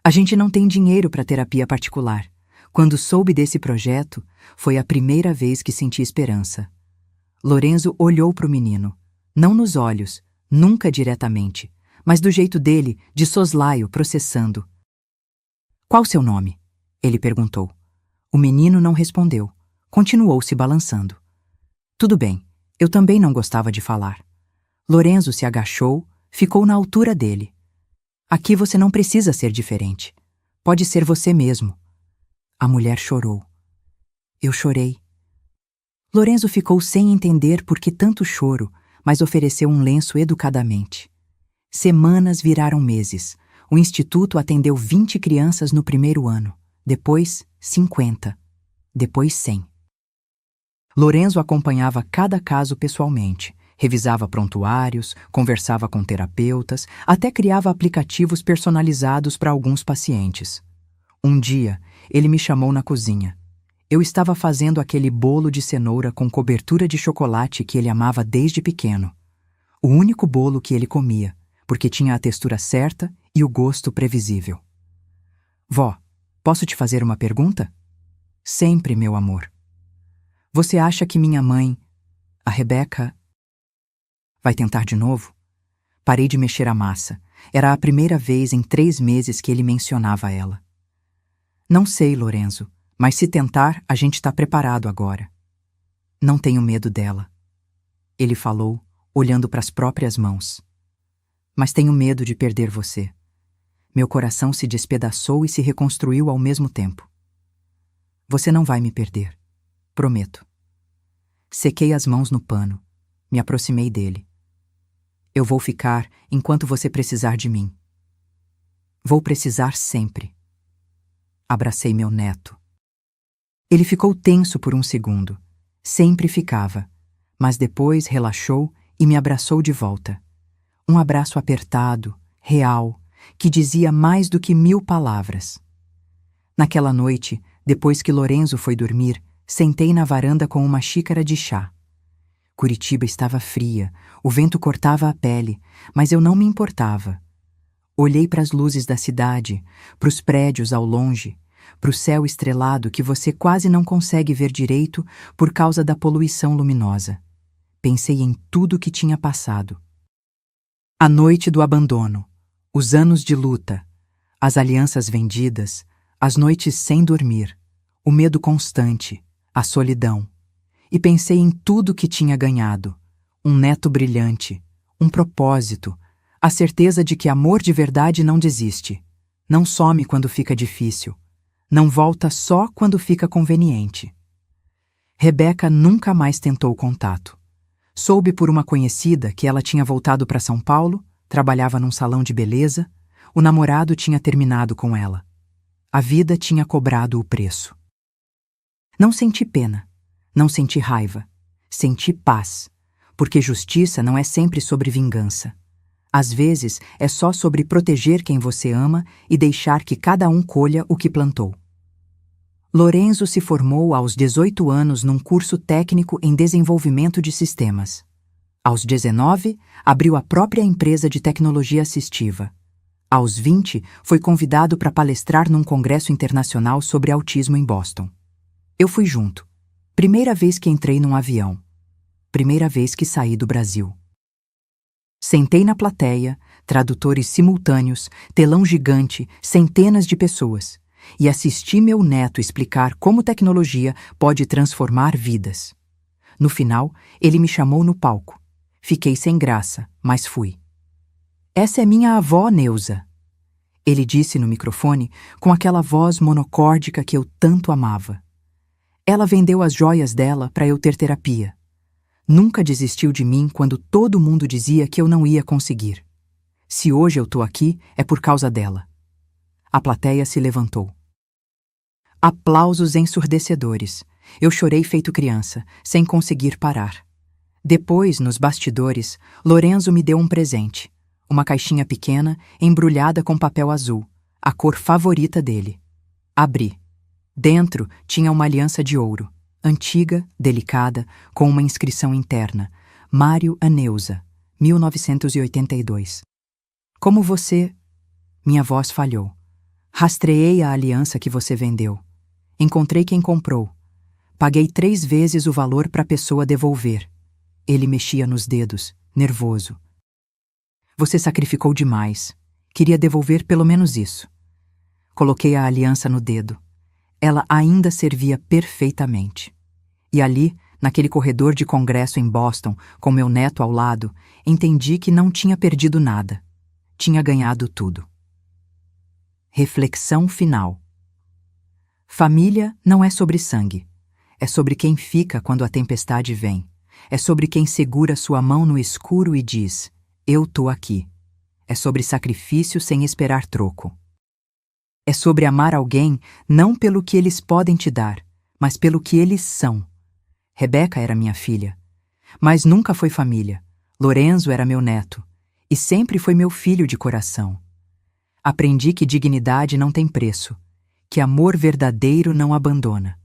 A gente não tem dinheiro para terapia particular. Quando soube desse projeto, foi a primeira vez que senti esperança. Lorenzo olhou para o menino, não nos olhos, nunca diretamente, mas do jeito dele, de soslaio, processando. Qual seu nome? Ele perguntou. O menino não respondeu. Continuou se balançando. Tudo bem, eu também não gostava de falar. Lorenzo se agachou, ficou na altura dele. Aqui você não precisa ser diferente. Pode ser você mesmo. A mulher chorou. Eu chorei. Lorenzo ficou sem entender por que tanto choro, mas ofereceu um lenço educadamente. Semanas viraram meses. O instituto atendeu 20 crianças no primeiro ano, depois 50, depois 100. Lorenzo acompanhava cada caso pessoalmente, revisava prontuários, conversava com terapeutas, até criava aplicativos personalizados para alguns pacientes. Um dia, ele me chamou na cozinha. Eu estava fazendo aquele bolo de cenoura com cobertura de chocolate que ele amava desde pequeno. O único bolo que ele comia, porque tinha a textura certa e o gosto previsível. Vó, posso te fazer uma pergunta? Sempre, meu amor. Você acha que minha mãe, a Rebeca, vai tentar de novo? Parei de mexer a massa. Era a primeira vez em 3 meses que ele mencionava ela. Não sei, Lorenzo, mas se tentar, a gente está preparado agora. Não tenho medo dela. Ele falou, olhando para as próprias mãos. Mas tenho medo de perder você. Meu coração se despedaçou e se reconstruiu ao mesmo tempo. Você não vai me perder. Prometo. Sequei as mãos no pano. Me aproximei dele. Eu vou ficar enquanto você precisar de mim. Vou precisar sempre. Abracei meu neto. Ele ficou tenso por um segundo. Sempre ficava. Mas depois relaxou e me abraçou de volta. Um abraço apertado, real, que dizia mais do que 1000 palavras. Naquela noite, depois que Lorenzo foi dormir, sentei na varanda com uma xícara de chá. Curitiba estava fria, o vento cortava a pele, mas eu não me importava. Olhei para as luzes da cidade, para os prédios ao longe, para o céu estrelado que você quase não consegue ver direito por causa da poluição luminosa. Pensei em tudo que tinha passado. A noite do abandono, os anos de luta, as alianças vendidas, as noites sem dormir, o medo constante, a solidão. E pensei em tudo que tinha ganhado, um neto brilhante, um propósito, a certeza de que amor de verdade não desiste, não some quando fica difícil, não volta só quando fica conveniente. Rebeca nunca mais tentou contato. Soube por uma conhecida que ela tinha voltado para São Paulo, trabalhava num salão de beleza, o namorado tinha terminado com ela. A vida tinha cobrado o preço. Não senti pena, não senti raiva, senti paz, porque justiça não é sempre sobre vingança. Às vezes é só sobre proteger quem você ama e deixar que cada um colha o que plantou. Lorenzo se formou aos 18 anos num curso técnico em desenvolvimento de sistemas. Aos 19, abriu a própria empresa de tecnologia assistiva. Aos 20, foi convidado para palestrar num congresso internacional sobre autismo em Boston. Eu fui junto. Primeira vez que entrei num avião. Primeira vez que saí do Brasil. Sentei na plateia, tradutores simultâneos, telão gigante, centenas de pessoas, e assisti meu neto explicar como tecnologia pode transformar vidas. No final, ele me chamou no palco. Fiquei sem graça, mas fui. Essa é minha avó, Neuza. Ele disse no microfone com aquela voz monocórdica que eu tanto amava. Ela vendeu as joias dela para eu ter terapia. Nunca desistiu de mim quando todo mundo dizia que eu não ia conseguir. Se hoje eu tô aqui, é por causa dela. A plateia se levantou. Aplausos ensurdecedores. Eu chorei feito criança, sem conseguir parar. Depois, nos bastidores, Lorenzo me deu um presente. Uma caixinha pequena, embrulhada com papel azul, a cor favorita dele. Abri. Dentro tinha uma aliança de ouro, antiga, delicada, com uma inscrição interna. Mário a Neuza, 1982. Como você... Minha voz falhou. Rastreei a aliança que você vendeu. Encontrei quem comprou. Paguei 3 vezes o valor para a pessoa devolver. Ele mexia nos dedos, nervoso. Você sacrificou demais. Queria devolver pelo menos isso. Coloquei a aliança no dedo. Ela ainda servia perfeitamente. E ali, naquele corredor de congresso em Boston, com meu neto ao lado, entendi que não tinha perdido nada. Tinha ganhado tudo. Reflexão final. Família não é sobre sangue. É sobre quem fica quando a tempestade vem. É sobre quem segura sua mão no escuro e diz: eu tô aqui. É sobre sacrifício sem esperar troco. É sobre amar alguém não pelo que eles podem te dar, mas pelo que eles são. Rebeca era minha filha, mas nunca foi família. Lorenzo era meu neto, e sempre foi meu filho de coração. Aprendi que dignidade não tem preço, que amor verdadeiro não abandona,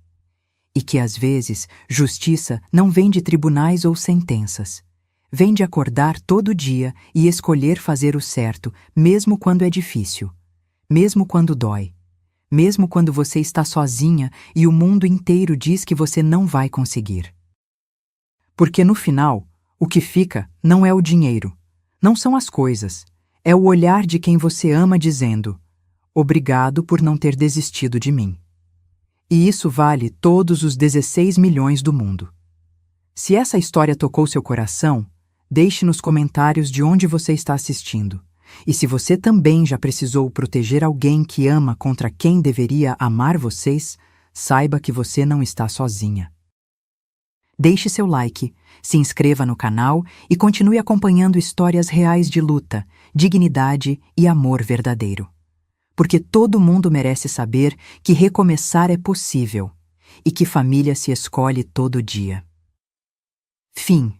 e que às vezes justiça não vem de tribunais ou sentenças. Vem de acordar todo dia e escolher fazer o certo, mesmo quando é difícil. Mesmo quando dói, mesmo quando você está sozinha e o mundo inteiro diz que você não vai conseguir. Porque no final, o que fica não é o dinheiro, não são as coisas, é o olhar de quem você ama dizendo: obrigado por não ter desistido de mim. E isso vale todos os 16 milhões do mundo. Se essa história tocou seu coração, deixe nos comentários de onde você está assistindo. E se você também já precisou proteger alguém que ama contra quem deveria amar vocês, saiba que você não está sozinha. Deixe seu like, se inscreva no canal e continue acompanhando histórias reais de luta, dignidade e amor verdadeiro. Porque todo mundo merece saber que recomeçar é possível e que família se escolhe todo dia. Fim.